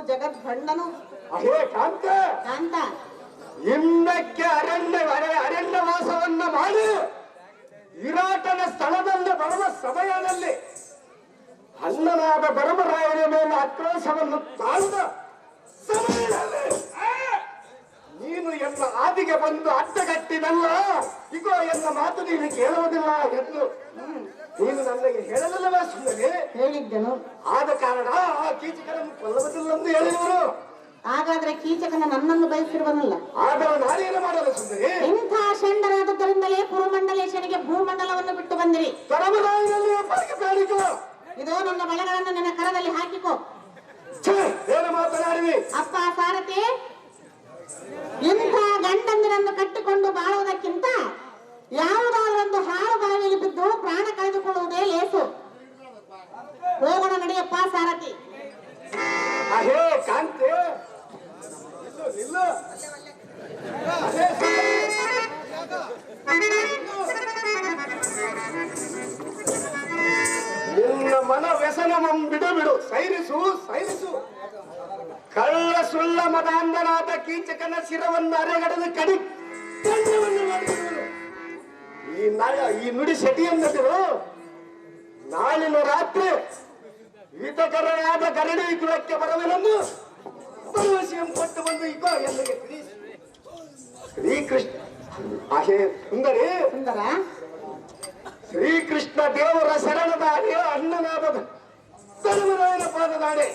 ಜಗದ್ಖಂಡನು ಅಹೇ ಕಾಂತ, ಕಾಂತ ಹಿಂದಕ್ಕೆ ಅರಣ್ಯವಾಸವನ್ನ ಮಾಡಿ ವಿರಾಟನ ಸ್ಥಳದಲ್ಲಿ ಬರುವ ಸಮಯದಲ್ಲಿ ಅಣ್ಣನಾದ ಧರ್ಮರಾಯನ ಮೇಲೆ ಆಕ್ರೋಶವನ್ನು ತಾಳಿದ ಸಮಯದಲ್ಲಿ ನೀನು ಎನ್ನ ಆದಿಗೆ ಬಂದು ಅಡ್ಡಗಟ್ಟಿನಲ್ಲ, ಇಗೋ ಎನ್ನ ಮಾತು ನೀನು ಕೇಳುವುದಿಲ್ಲ ಎಂದು ನೀನು ನನಗೆ ಹೇಳಲಿಲ್ಲವೇ ಸುಂದರಿ? ಹೇಳಿದ್ದನು. ಆದ ಕಾರಣ ಆ ಕೀಚಕನನ್ನು ಕೊಲ್ಲುವುದಿല്ലെಂದು ಹೇಳಿದರು. ಹಾಗಾದ್ರೆ ಕೀಚಕನ ನನ್ನನ್ನು ಬಯಸಿರುವನಲ್ಲ, ಆದರೆ ನಾನೇನು ಮಾಡಲು ಸುಂದರಿ? ಇಂಥ ಷಂಡರಾದದ್ದರಿಂದಲೇ ಕುರುಮಂಡಲೇಶನಿಗೆ ಭೂಮಂಡಲವನ್ನು ಬಿಟ್ಟು ಬಂದಿರಿ. ಧರ್ಮರಾಯನಲ್ಲಿ ಒಬ್ಬರಿಗೆ ಬೇಡಿಕೋ. ಇದೋ ನನ್ನ ಬಳೆಗಳನ್ನು ನಿನ್ನ ಕರದಲ್ಲಿ ಹಾಕಿಕೋ. ಏನು ಮಾತನಾಡಿವಿ? ಅಪ್ಪ ಸಾರಥಿ, ಇಂಥ ಗಂಡಂದಿರನ್ನು ಕಟ್ಟಿಕೊಂಡು ಬಾಳುವುದಕ್ಕಿಂತ ಯಾವುದಾದ್ರೊಂದು ಹಾಳು ಬಾವಿಯಲ್ಲಿ ಬಿದ್ದು ಪ್ರಾಣ ಕಳೆದುಕೊಳ್ಳುವುದೇ ಲೇಸು. ಹೋಗೋಣ ನಡೆಯಪ್ಪ ಸಾರಥಿ. ಅಹೇ ಕಾಂತೆ, ನಿಲ್ಲು. ಅಹೇ ನಿನ್ನ ಮನ ವ್ಯಸನವಂ ಬಿಡು, ಸೈರಿಸು. ಕಳ್ಳ ಸುಳ್ಳ ಮದಾಂಧನಾದ ಕೀಚಕನ ಶಿರವನ್ನು ಅರೆಗಡದು ಕಡಿ ದಂಡವನ್ನು ಮಾಡಿರುವರು. ಈ ನುಡಿ ಸೆಟಿಯನ್ನದಿರು ನಾಳಿನ ರಾತ್ರಿ ಹಿತಕರನಾದ ಗರಡಿ ಕುಲಕ್ಕೆ ಬರವನನ್ನು ಭರವಸೆಯನ್ನು ಕೊಟ್ಟು ಬಂದು ಇಗೋ ಎಲ್ಲಿಗೆ ತಿಳಿಸಿ. ಶ್ರೀಕೃಷ್ಣ ಅಹೇ ಸುಂದರಿ, ಸುಂದರ ಶ್ರೀಕೃಷ್ಣ ದೇವರ ಶರಣದಾಡಿ ಅಣ್ಣನಾದ ಧರ್ಮರಾಯನ ಪಾದದಾಡೆ.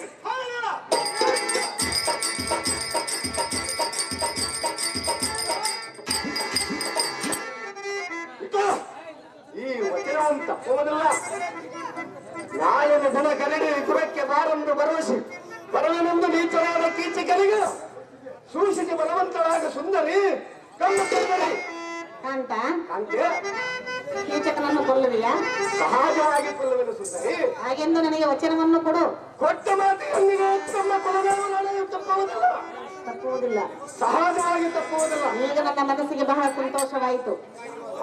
ಈ ವಚನವನ್ನು ತಪ್ಪುವುದಿಲ್ಲ. ನಾಳಿನ ದಿನ ಕರಡಿ ಪುರಕ್ಕೆ ಬಾರೆಂದು ಭರವಸೆ ಬರವನೆಂದು ನೀಚರಾದ ಕೀಚಕರಿಗೆ ಸೂಚಿಸಿ ಬಲವಂತರಾಗ ಸುಂದರಿ ಕಲ್ಲು ಸುಂದರಿ ಕಾಂತ ಅಂತೆ ಕೀಚಕನನ್ನು ಕೊಲ್ಲುವಿಯಾ? ಸಹಜವಾಗಿ ಕೊಲ್ಲುವೆನು ಸುಂದರಿ. ಹಾಗೆಂದು ನನಗೆ ವಚನವನ್ನು ಕೊಡು. ಕೊಟ್ಟ ಮಾತಿಗೆ ತಮ್ಮ ಕೊಲಗಾರರು ತಪ್ಪುವುದಿಲ್ಲ, ತಪ್ಪುವುದಿಲ್ಲ, ಸಹಜವಾಗಿ ತಪ್ಪುವುದಿಲ್ಲ. ಈಗ ನನ್ನ ಮನಸ್ಸಿಗೆ ಬಹಳ ಸಂತೋಷವಾಯಿತು.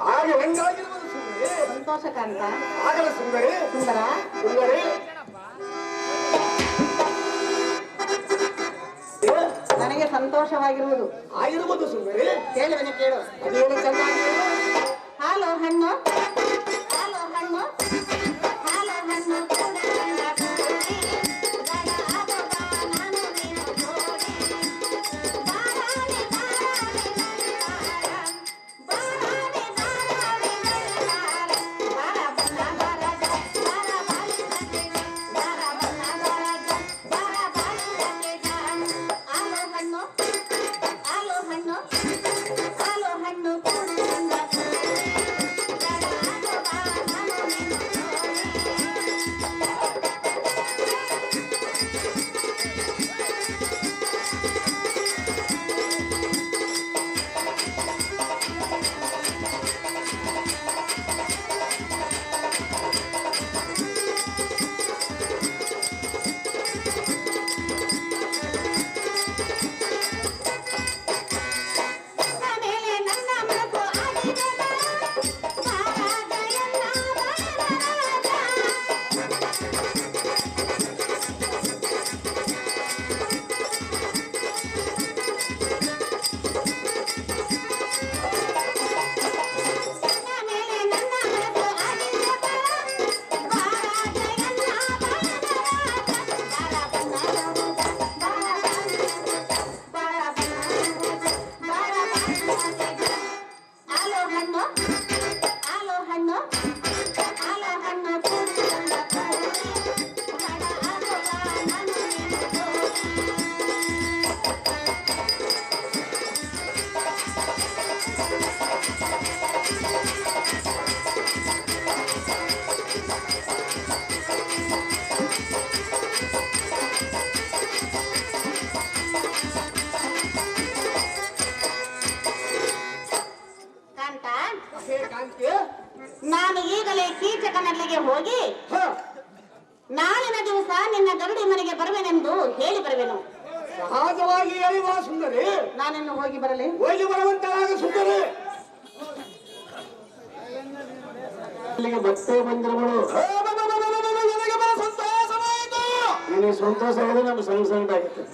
ಹಾಗೆ ಹೆಂಗಾಗಿರುವುದು ಸುಂದರಿ? ಸಂತೋಷ ಕಾಂತ. ಆಗಲ್ಲ ಸುಂದರಿ. ಸುಂದರ ಸುಂದರಿ ನನಗೆ ಸಂತೋಷವಾಗಿರುವುದು. ಆಗಿರುವುದು ಸುಂದರಿ. ಕೇಳುವೆನು, ಕೇಳು. ಅದೇನು ಚೆನ್ನಾಗಿ ಹಾಲು ಹಣ್ಣು, ಹಾಲು ಹಣ್ಣು, ಹಾಲು ಹಣ್ಣು ಕೂಡ ನಾನು ಈಗಲೇ ಕೀಚಕನಲ್ಲಿಗೆ ಹೋಗಿ ನಾಳಿನ ದಿವಸ ನಿನ್ನ ಗರುಡಿ ಮನೆಗೆ ಬರುವೆನೆಂದು ಹೇಳಿ ಬರುವೆನು. ಸಹಜವಾಗಿ ಹೇಳುವ ಸುಂದರಿ. ನಾನಿನ್ನು ಹೋಗಿ ಬರಲಿ. ಹೋಗಿ ಬರುವಂತಾಗ ಸುಂದರಿ. ಇಲ್ಲಿಗೆ ಮತ್ತೆ ಬಂದಿರುವಳು. ನನಗೆ ಬಹಳ ಸಂತೋಷವಾಯಿತು. ನಿನಗೆ ಸಂತೋಷ ಆಗಿದೆ, ನಮ್ಗೆ ಸಣ್ಣ ಸಣ್ಣದಾಗಿತ್ತು.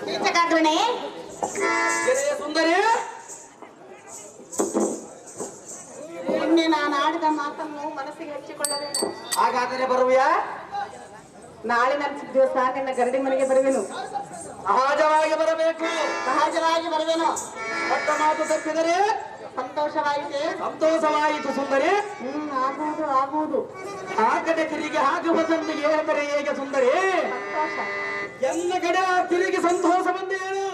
ಕೀಚಕಾಗ್ರಣೆ ಸುಂದರಿ, ನಿನ್ನೆ ನಾನು ಆಡಿದ ಮಾತನ್ನು ಮನಸ್ಸಿಗೆ ಹಚ್ಚಿಕೊಳ್ಳಬೇಕು. ಹಾಗಾದರೆ ಬರುವೆಯಾ? ನಾಳಿನ ದಿವಸ ನಿನ್ನ ಗರಡಿ ಮನೆಗೆ ಬರುವೆನು. ಸಹಜವಾಗಿ ಬರಬೇಕು. ಸಹಜವಾಗಿ ಬರುವೆನು. ಕೊಟ್ಟ ಮಾತು ತಪ್ಪಿದರೆ ಸಂತೋಷವಾಯಿತೆ. ಸಂತೋಷವಾಯಿತು ಸುಂದರಿ. ಆಗುವುದು ಆಗುವುದು. ಆ ಕಡೆ ತಿರುಗಿ ಹಾಕುವುದನ್ನು ಹೇಳಿದರೆ ಹೇಗೆ ಸುಂದರಿ? ಸಂತೋಷ ಎಲ್ಲ ಕಡೆ ತಿರುಗಿ ಸಂತೋಷ ಬಂದು ಹೇಳು.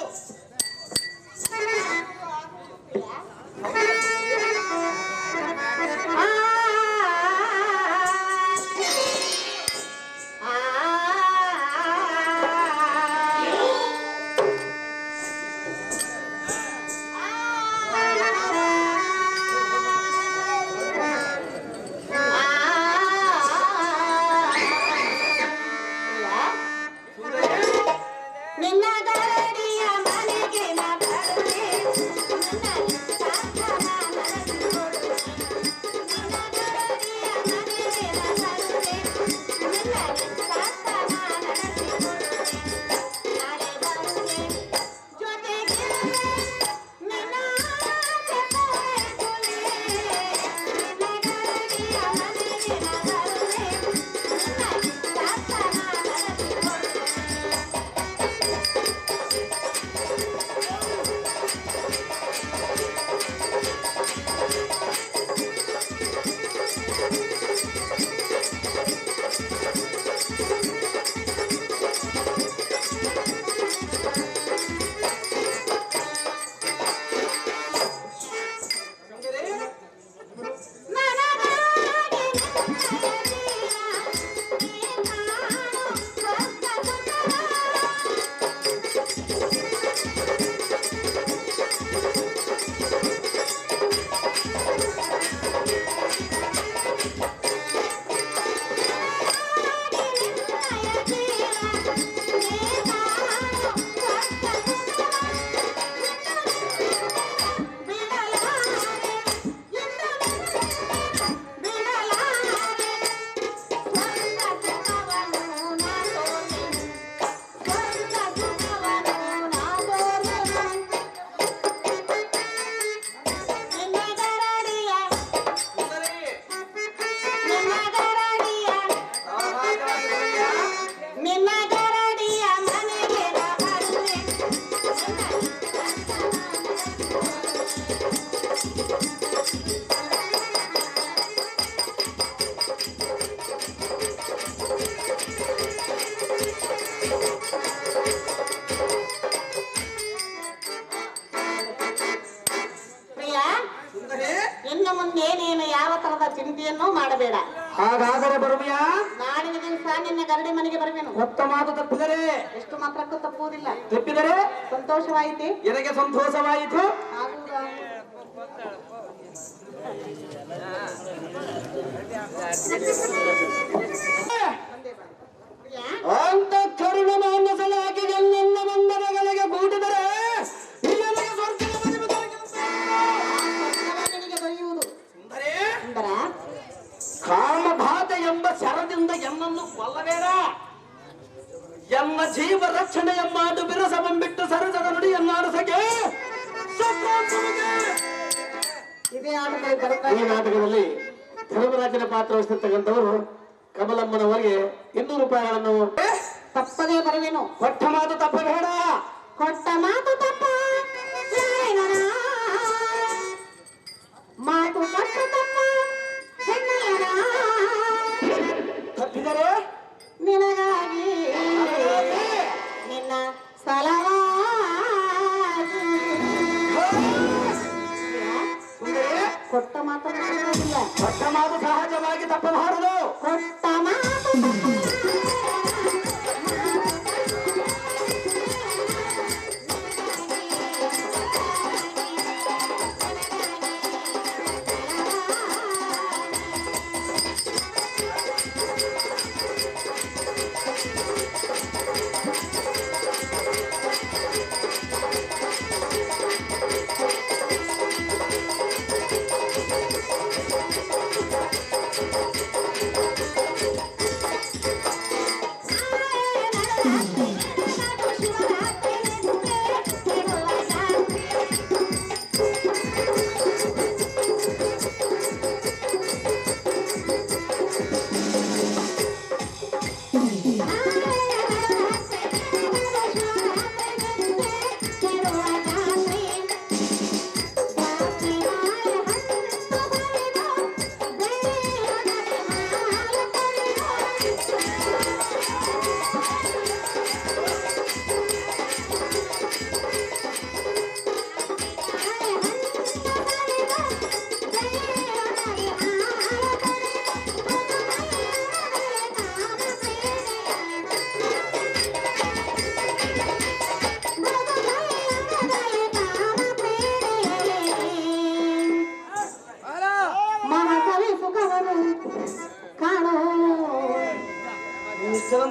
ನಿನ್ನ ಚಿಂತೆಯನ್ನು ಮಾಡಬೇಡ. ಹಾಗಾದರೆ ಬರುವೆಯಾ? ನಾಳಿನ ದಿವಸ ನಿನ್ನ ಗರಡಿ ಮನೆಗೆ ಬರುವೆನು. ಕೊಟ್ಟ ಮಾತು ತಪ್ಪಿದರೆ? ಎಷ್ಟು ಮಾತ್ರಕ್ಕೂ ತಪ್ಪುವುದಿಲ್ಲ. ತಪ್ಪಿದರೆ ಸಂತೋಷವಾಯಿತೆ? ನನಗೆ ಸಂತೋಷವಾಯಿತು. ಆಗುವುದಾ? ಅಂತ ಕರುಣ ಮಾನಸಲಾಗಿ ಎಲ್ಲ ಮಂದರಗಳಿಗೆ ಕೂಡಿದರೆ ನಿನಗೆ ಸ್ವರ್ಗದ ಮನೆ ನಿನಗೆ ದೊರೆಯುವುದು. ಸುಂದರೇ, ಸುಂದರ, ಕಾಮಬಾಧ ಎಂಬ ಶರದಿಂದ ಎನ್ನನ್ನು ಕೊಲ್ಲಬೇಡ. ಎನ್ನ ಜೀವ ರಕ್ಷಣೆಯ ಮಾಡು ಬಿರಸವಂಬಿಟ್ಟು ಸರಸದ ನುಡಿಯನ್ನಾಡಿಸಗೆ ಇದೇ ಆಟದಲ್ಲಿ ಈ ನಾಟಕದಲ್ಲಿ ಧರ್ಮರಾಜನ ಪಾತ್ರ ವಹಿಸಿರ್ತಕ್ಕಂಥವರು ಕಮಲಮ್ಮನವರಿಗೆ 200 ರೂಪಾಯಿಗಳನ್ನು ತಪ್ಪದೇ ಬರುವೆನು. ಕೊಟ್ಟ ಮಾತು ತಪ್ಪಬೇಡ. ಕೊಟ್ಟ ಮಾತು ತಪ್ಪ ಮಾತು ಕೊಟ್ಟ ತಪ್ಪ ತಪ್ಪಿದರೆ ನಿನಗಾಗಿ ನಿನ್ನ ಸಲವಾಗಿ ಸುಂದರೇ, ಕೊಟ್ಟ ಮಾತು ಬರುವುದಿಲ್ಲ. ಕೊಟ್ಟ ಮಾತು ಸಹಜವಾಗಿ ತಪ್ಪಬಾರದು. ಕೊಟ್ಟ ಮಾತು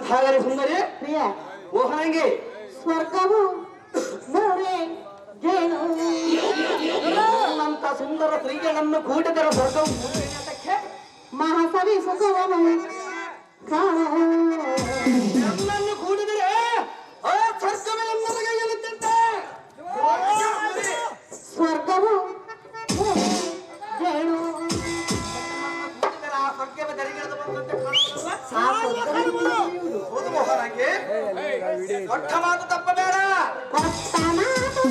ಹಾಗಾದರೆ ಸುಂದರಿ ಪ್ರಿಯ ಮೋಹನಂಗಿ ಸ್ವರ್ಗವು ಮೂರೇ ಜೇನು ಅಂತ ಸುಂದರ ಸ್ತ್ರೀಗಳನ್ನು ಕೂಡಿದರ ಸ್ವರ್ಗವು ಮಹಾಸವಿ ಸುಖವನು ಕಾಣೋ ನನ್ನನ್ನು ಕೂಡಿದರೆ ಆ ಸ್ವರ್ಗವೇ ನಮಗೆ ಗೆಲ್ಲುತ್ತಿದ್ದೆ. ಸ್ವರ್ಗವು ಮೂರೇ ಜೇನು ಆ ಸ್ವರ್ಗವೇ ದರಿಗಿಳಿದು ಬಂದಂತೆ ಕಾಣುವುದಲ್ಲ? ಆ ಸ್ವರ್ಗವು ಹೌದು ಮೋಹನಂಗಿ, ಕೊಟ್ಟ ಮಾತು ತಪ್ಪಬೇಡ. ಕೊಟ್ಟ ಮಾತು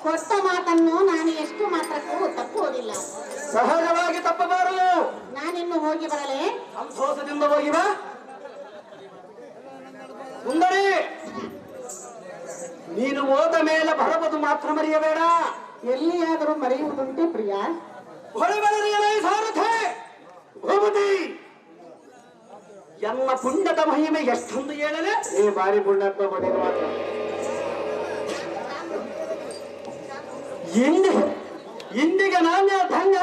ಕೊಟ್ಟ ಮಾತನ್ನು ನಾನು ಎಷ್ಟು ಮಾತ್ರಕ್ಕೂ ತಪ್ಪುವುದಿಲ್ಲ. ಸಹಜವಾಗಿ ತಪ್ಪಬಾರದು. ನಾನಿನ್ನು ಹೋಗಿ ಬರಲೇ? ಸಂತೋಷದಿಂದ ಹೋಗಿ ಬಾ. ಸುಂದರಿ, ನೀನು ಹೋದ ಮೇಲೆ ಬರಬಹುದು ಮಾತ್ರ ಮರೆಯಬೇಡ. ಎಲ್ಲಿಯಾದರೂ ಮರೆಯುವುದುಂಟೆ ಪ್ರಿಯ? ಹೊಳೆಬೆಳರಿಯಲೇ ಸಾರಥೆ ಭೂಪತಿ, ಎನ್ನ ಪುಣ್ಯದ ಮಹಿಮೆ ಎಷ್ಟೊಂದು ಹೇಳಲೆ. ಈ ಬಾರಿ ಪುಣ್ಯತ್ವ ಬಡಿದ ಮಾತ್ರ ಇಂದಿಗೆ ನಾನೇ ಧನ್ಯ,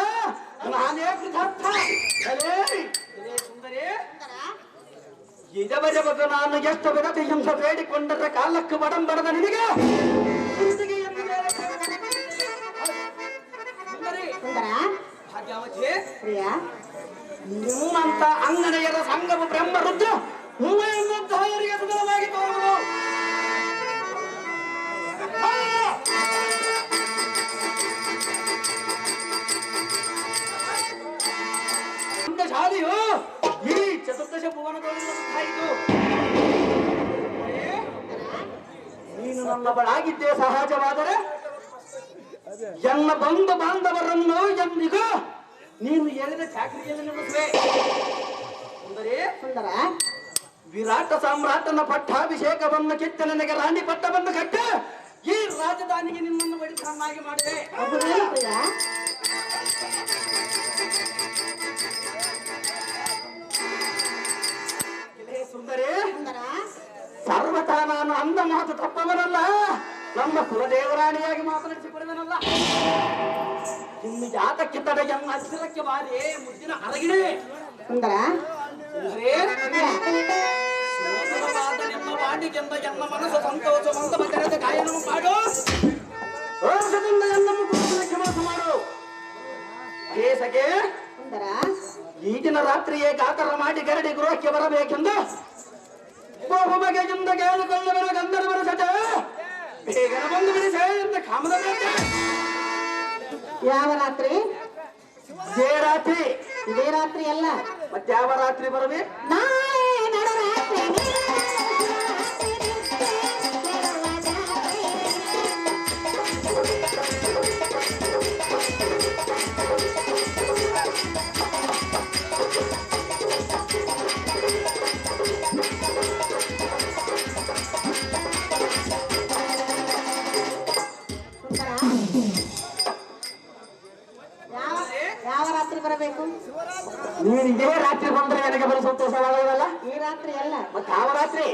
ನಾನೇ ಕೃತಾರ್ಥ. ಸುಂದರಿ, ಇದವರ ಬಗ್ಗೆ ನಾನು ಎಷ್ಟು ವಿಧತೆ ಹಿಂಸ ಬೇಡಿಕೊಂಡರೆ ಕಾಲಕ್ಕೆ ಬಡಂಬಡದ ನಿನಗೆ ಸುಂದರ ಭಾಗ್ಯಾವತಿ, ಪ್ರಿಯ, ನಿಮ್ಮಂತ ಅಂಗನೆಯರ ಸಂಗಮ ಬ್ರಹ್ಮ ರುದ್ರ ಹೂವೆಯನ್ನು ತಾಯರಿಗೆ ಸುಂದರವಾಗಿ ತೋರುವುದು. ಶಾಲೆಯು ಈ ಚತುರ್ದಶ ಭುವನದೊಳಗಾಯಿತು. ನೀನು ನನ್ನ ಬಳಾಗಿದ್ದೇ ಸಹಜವಾದರೆ ಎಲ್ಲ ಬಂಧು ಬಾಂಧವರನ್ನು ಎಂದಿಗೂ ನೀನು ಹೇಳಿದ ಚಾಕರಿಯಲ್ಲಿ ನಿಲ್ಲಿಸುವೆ. ಸುಂದರ ವಿರಾಟ ಸಾಮ್ರಾಟನ ಪಟ್ಟಾಭಿಷೇಕವನ್ನು ಕಿತ್ತ ನನಗೆ ರಾಣಿ ಪಟ್ಟವನ್ನು ಕಟ್ಟ ಈ ರಾಜಧಾನಿಗೆ ನಿನ್ನನ್ನು ಬಡಿತನನ್ನಾಗಿ ಮಾಡಿದೆ. ಸುಂದರಿ, ಸರ್ವತಾ ನಾನು ಅಂದ ಮಾತು ತಪ್ಪವನಲ್ಲ, ನಮ್ಮ ಕುಲದೇವರಾಣಿಯಾಗಿ ಮಾತನಾಡಿಸಿಕೊಡುವನಲ್ಲ. ಇನ್ನು ಜಾತಕ್ಕೆ ತಡೆ ಎನ್ನ ಹತ್ತಿರಕ್ಕೆ ಬಾರಿ ಮುದ್ದಿನ ಅರಗಿಣೆ. ಸುಂದರ ನಿಮ್ಮ ವಾಣಿಗೆಂದ ಎನ್ನ ಮನಸ್ಸು ಸಂತೋಷವಂತ ಮಧ್ಯದ ಗಾಯನ ಮಾಡು. ರೋಷದಿಂದ ಎನ್ನನ್ನು ಕೆಲಸ ಮಾಡು. ಕೇಸಗೆ ಸುಂದರ ಈಗಿನ ರಾತ್ರಿಯೇ ಕಾತರ ಮಾಡಿ ಗರಡಿ ಗೃಹಕ್ಕೆ ಬರಬೇಕೆಂದು ಬಹು ಬಗೆಯಿಂದ ಕೇಳಿಕೊಳ್ಳುವರ ಗಂಧರ್ವರ ಸಟ ಬೇಗನೆ ಬಂದು ಬಿಡಿಸೆ ಎಂದು ಕಾಮದ ಯಾವ ರಾತ್ರಿ? ಇದೇ ರಾತ್ರಿ. ಇದೇ ರಾತ್ರಿ ಅಲ್ಲ, ಮತ್ತೆ ಯಾವ ರಾತ್ರಿ ಬರಬೇಕು? ನಾಳೆ ನಡರಾತ್ರಿ. ಯಾವ ರಾತ್ರಿ ಬರಬೇಕು? ನೀನು ಇದೇ ರಾತ್ರಿ ಬಂದ್ರೆ ನನಗೆ ಬರೋ ಸಂತೋಷವಾಗಲ್ಲ. ಈ ರಾತ್ರಿ ಅಲ್ಲ, ಮತ್ತೆ ಯಾವ ರಾತ್ರಿ?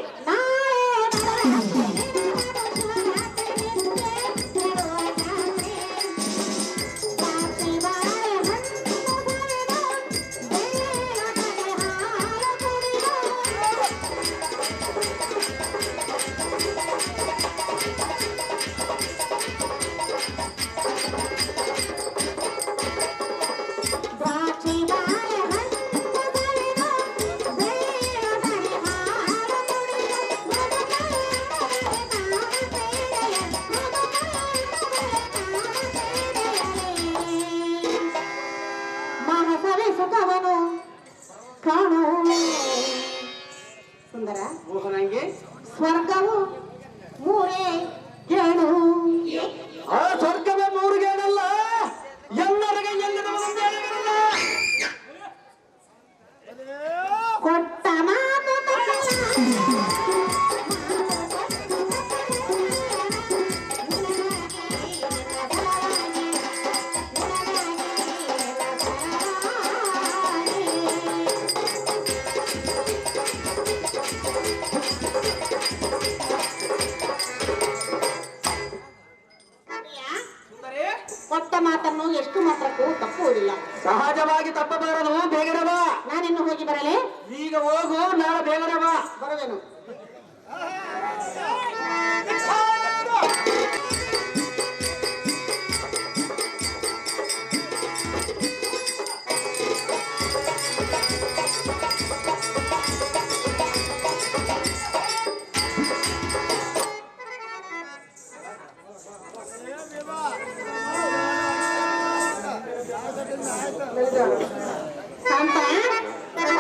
ಸುಖವನು ಕಾಣು. ಸುಂದರ ಮೋಹನಂಗೆ ಸ್ವರ್ಗವು ಮೂರೇ ಗೇಣು. ಆ ಸ್ವರ್ಗವೇ ಮೂರು ಗೇಣಲ್ಲ, ಎಲ್ಲರಿಗೆ ಎಲ್ಲಿದ ಕೊಟ್ಟ ಮಾತು ಕೊಟ್ಟ ಮಾತನ್ನು ಎಷ್ಟು ಮಾತ್ರಕ್ಕೂ ತಪ್ಪುವುದಿಲ್ಲ. ಸಹಜವಾಗಿ ತಪ್ಪಬಾರದು. ಬೇಗನೆ ಬಾ. ನಾನಿನ್ನು ಹೋಗಿ ಬರಲೇ? ಈಗ ಹೋಗು, ನಾಳೆ ಬೇಗನೆ ಬಾ. ಬರುವೆನು.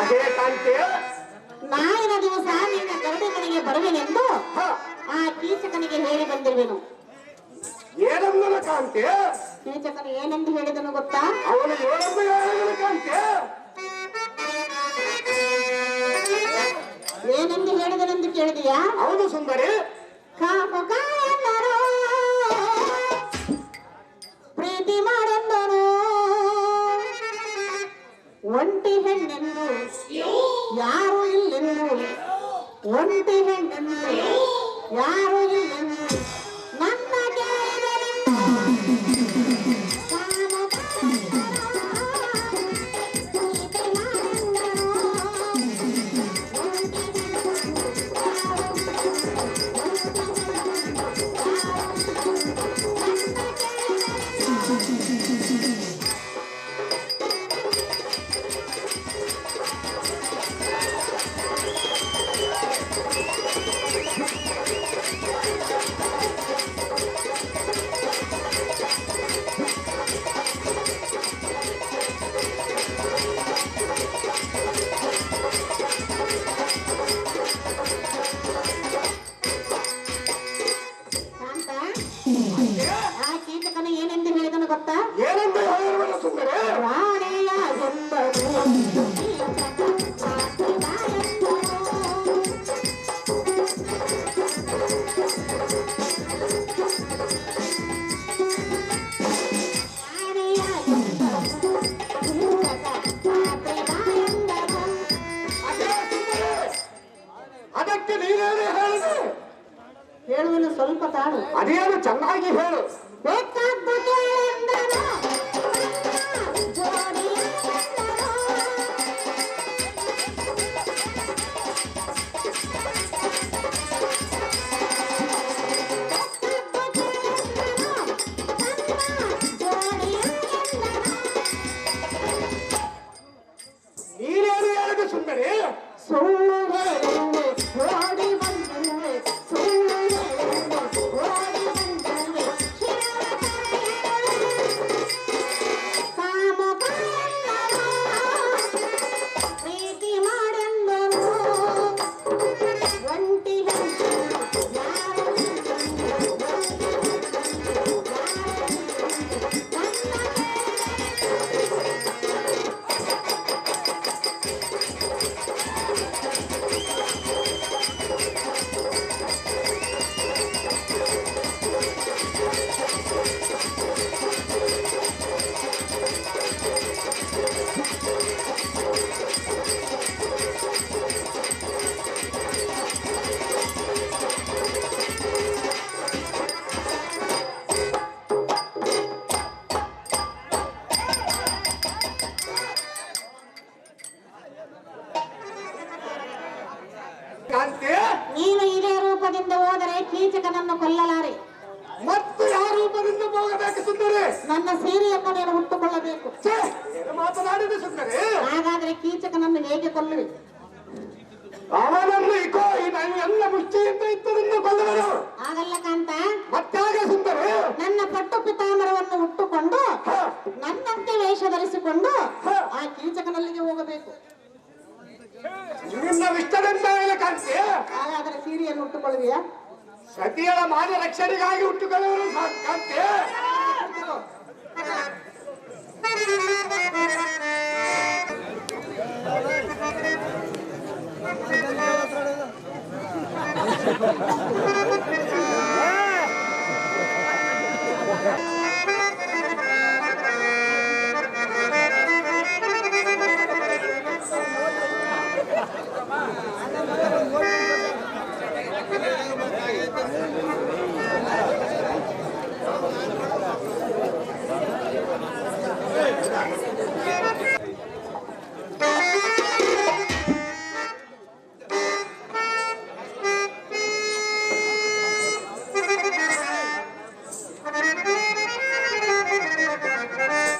ಅದೇ ಕಾಂತೆ, ನಾಳಿನ ದಿವಸ ನಿನ್ನ ಗರಡಿ ಮನೆಗೆ ಬರುವೆನೆಂದು ಆ ಕೀಚಕನಿಗೆ ಹೇಳಿ ಬಂದಿರುವೆನು. ಏನಂದನ ಕಾಂತೆ? ಕೀಚಕನು ಏನೆಂದು ಹೇಳಿದನು ಗೊತ್ತಾ? ಅವನು ಏನೆಂದು ಹೇಳಿದನು ಕಾಂತೆ? ಏನೆಂದು ಹೇಳಿದನೆಂದು ಕೇಳಿದೆಯಾ? ಹೌದು ಸುಂದರಿ. ಕಾಮುಕಾಯಂದರು ಪ್ರೀತಿ ಮಾಡೆಂದರು, ಒಂಟಿ ಹೆಣ್ಣೆಂದು ಯಾರು ಇಲ್ಲೆಂದು, ಒಂಟಿ ಹೆಣ್ಣೆಂದು ಯಾರು ಇಲ್ಲೆಂದು ನನ್ನ ಕೇಳಿದರೆಂದು ಕೀಚಕನನ್ನು ಕೊಲ್ಲಲಾರೆ. ಮತ್ತು ಯಾವ ರೂಪದಿಂದ ಹೋಗಬೇಕು ಸುಂದರಿ? ನನ್ನ ಸೀರೆಯನ್ನು ನೀನು ಹುಟ್ಟುಕೊಳ್ಳಬೇಕು. ಛೇ, ಏನು ಮಾತನಾಡಿದೆ ಸುಂದರಿ? ಹಾಗಾದ್ರೆ ಕೀಚಕನನ್ನು ಹೇಗೆ ಕೊಲ್ಲುವೆ? ಅವನನ್ನು ಇಕೋ ಎಲ್ಲ ಮುಷ್ಟಿಯಿಂದ ಇದ್ದರಿಂದ ಕೊಲ್ಲುವರು. ಆಗಲ್ಲ ಕಾಂತ. ಮತ್ತಾಗ ಸುಂದರಿ? ನನ್ನ ಪಟ್ಟು ಪಿತಾಮರವನ್ನು ಹುಟ್ಟುಕೊಂಡು ನನ್ನಂತೆ ವೇಷ ಧರಿಸಿಕೊಂಡು ಆ ಕೀಚಕನಲ್ಲಿಗೆ ಹೋಗಬೇಕು. ನಿನ್ನ ಇಷ್ಟದಂತ ಕಾಂತಿ. ಹಾಗಾದ್ರೆ ಸೀರೆಯನ್ನು ಹುಟ್ಟುಕೊಳ್ಳುವಿಯಾ? ಸತಿಯಳ ಮಾನ ರಕ್ಷಣೆಗಾಗಿ ಹುಟ್ಟುಕೊಳ್ಳುವರು ಕಾಂತಿ.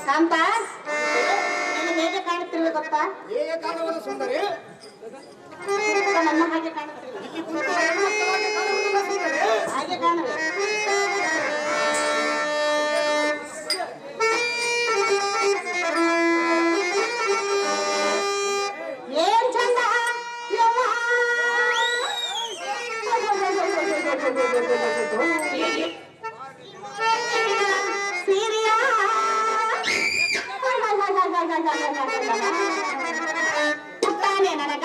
ಕಾಂತ, ನೀನು ಹೇಗೆ ಕಾಣುತ್ತಿರುವೆ ಗೊತ್ತಾ? ಹೇಗೆ ಕಾಣುವುದು ಸುಂದರಿ? ನನ್ನ ಹಾಗೆ ಕಾಣುತ್ತಿರುವೆ. ಇಲ್ಲಿ ಕುಳಿತು ಹೆಣ್ಮಕ್ಕಳಾಗಿ ಕಾಣುವುದಿಲ್ಲ ಸುಂದರಿ. ಹಾಗೆ ಕಾಣುವೆ. ಏನ್ ಚಂದ ಯವ್ವ. ಸೀರಿಯಾ ಪುಟ್ಟಾನೆ ನನ್ನ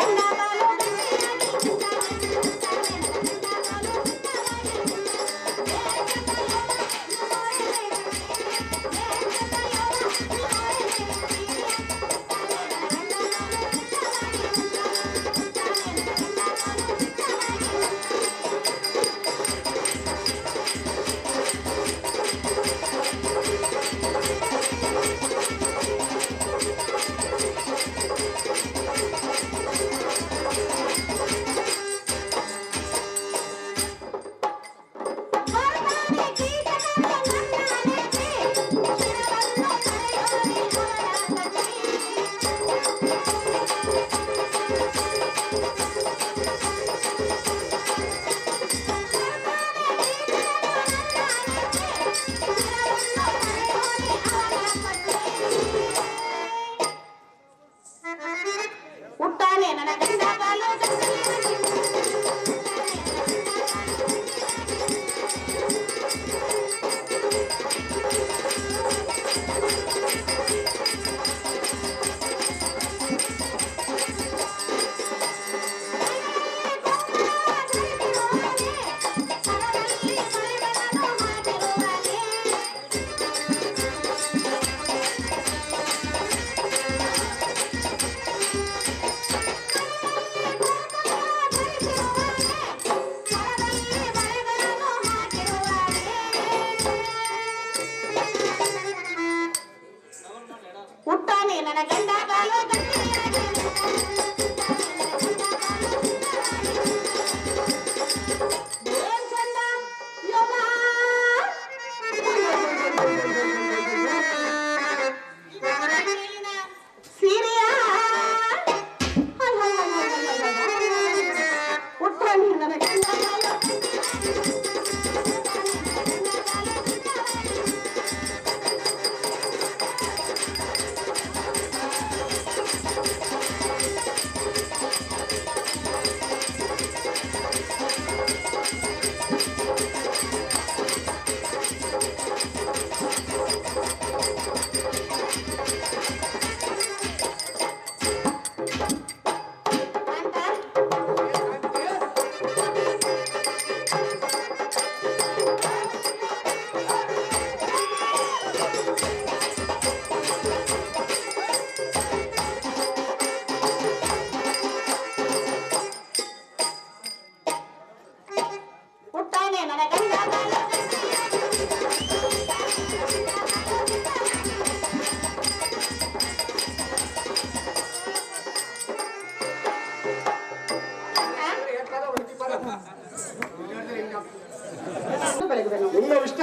ಗಂಡ ಬಾಲು. ಪುಟ್ಟಾನೆ ನನ್ನ ಗಂಡ ಬಾಲು.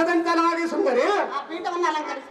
ಹಂಸದಂತನಾಗಿ ಸುಂದರಿ ಆ ಪೀಠವನ್ನು ಅಲಂಕರಿಸಿ.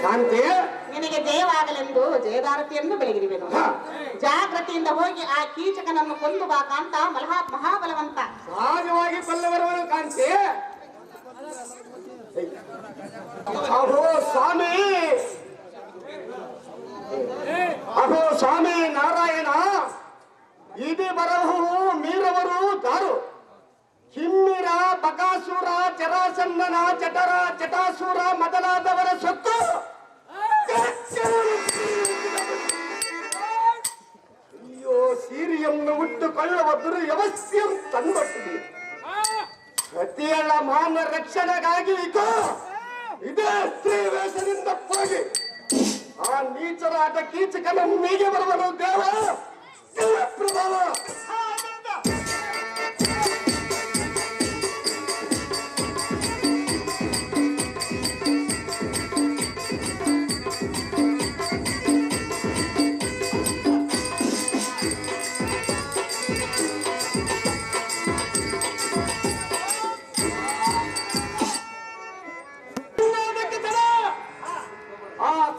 ಕಾಂತಿ ನಿನಗೆ ಜಯವಾಗಲೆಂದು ಜಯದಾರತಿಯನ್ನು ಬೆಳಗಿರುವೆನು. ಜಾಗೃತಿಯಿಂದ ಹೋಗಿ ಆ ಕೀಚಕನನ್ನು ಕೊಂದು ಬಾ ಕಾಂತ. ಮಹಾಬಲವಂತ ಸಹಜವಾಗಿ ಬಲ್ಲವರವರು ಕಾಂತಿ. ಅಹೋ ಸ್ವಾಮಿ, ಅಹೋ ಸ್ವಾಮಿ ನಾರಾಯಣ, ಇದೇ ಬರಹು ಮೀರವರು ದಾರು. ಕಿಮ್ಮಿರ, ಬಕಾಸುರ, ಜರಾಸಂದನ, ಜಠರ, ಜಟಾಸುರ ಮೊದಲಾದವರ ಸೊತ್ತು ಅಯ್ಯೋ ಸೀರಿಯನ್ನು ಉಟ್ಟುಕೊಳ್ಳುವ ದುರ್ವ್ಯವಸ್ಥೆಯಂ ತಂದೊಟ್ಟಿದೆ. ಪ್ರತಿಯಲ್ಲ ಮಾನ ರಕ್ಷಣೆಗಾಗಿ ಇದೇ ಸ್ತ್ರೀ ವೇಷದಿಂದ ಹೋಗಿ ಆ ನೀಚರಾದ ಕೀಚಕನ ಮೀಗೆ ಬರುವನು ದೇವ ಪ್ರಭಾವ.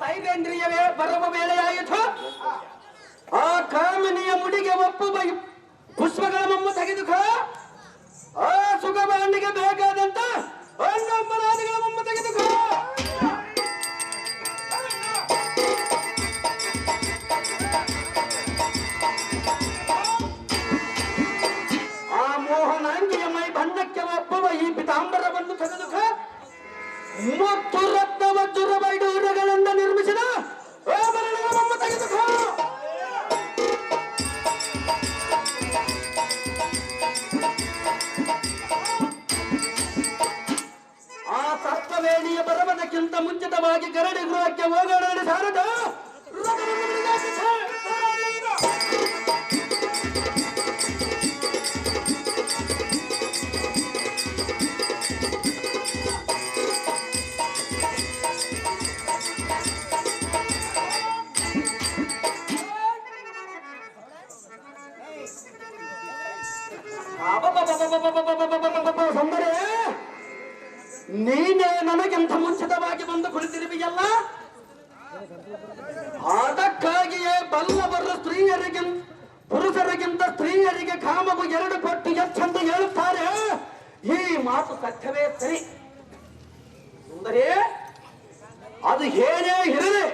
ಸೈಲೇಂದ್ರಿಯವೇ ಬರುವ ವೇಳೆಯಾಯಿತು. ಆ ಕಾಮಿನಿಯ ಮುಡಿಗೆ ಒಪ್ಪುವ ಪುಷ್ಪಗಳ ಮೊಮ್ಮ ತೆಗೆದುಕ. ಆ ಸುಗಮಾಂಡಿಗೆ ಬೇಕಾದಂತ ಹಣ್ಣಂಬರಾದಿಗಳ ಮೊಮ್ಮ ತೆಗೆದುಕ. ಆ ಮೋಹನಾಂಗಿಯ ಮೈ ಬಣ್ಣಕ್ಕೆ ಒಪ್ಪುವ ಈ ಪಿತಾಂಬರವನ್ನು ತೆಗೆದುಕ. ಮತ್ತು ರತ್ನ ವಜ್ರ ವೈಡೂರ್ಯಗಳಿಂದ ನಿರ್ಮಿಸಿದ ಆಭರಣಗಳನ್ನು ತೆಗೆದುಕೋ. ಆ ತತ್ವವೇದಿಯ ಬರವದಕ್ಕಿಂತ ಮುಂಚಿತವಾಗಿ ಗರಡಿ ಗೃಹಕ್ಕೆ ಹೋಗೋಣ ಸಾರದ. ಸುಂದರೇ, ನೀನೇ ನನಗಿಂತ ಮುಂಚಿತವಾಗಿ ಬಂದು ಕುಳಿತಿರುವೆಯಲ್ಲ. ಅದಕ್ಕಾಗಿಯೇ ಬಲ್ಲವರು ಪುರುಷರಿಗಿಂತ ಸ್ತ್ರೀಯರಿಗೆ ಕಾಮವು 2 ಪಟ್ಟು ಹೆಚ್ಚೆಂದು ಹೇಳುತ್ತಾರೆ. ಈ ಮಾತು ಸತ್ಯವೇ ಸರಿ ಸುಂದರೇ. ಅದು ಏನೇ ಇರಲಿ,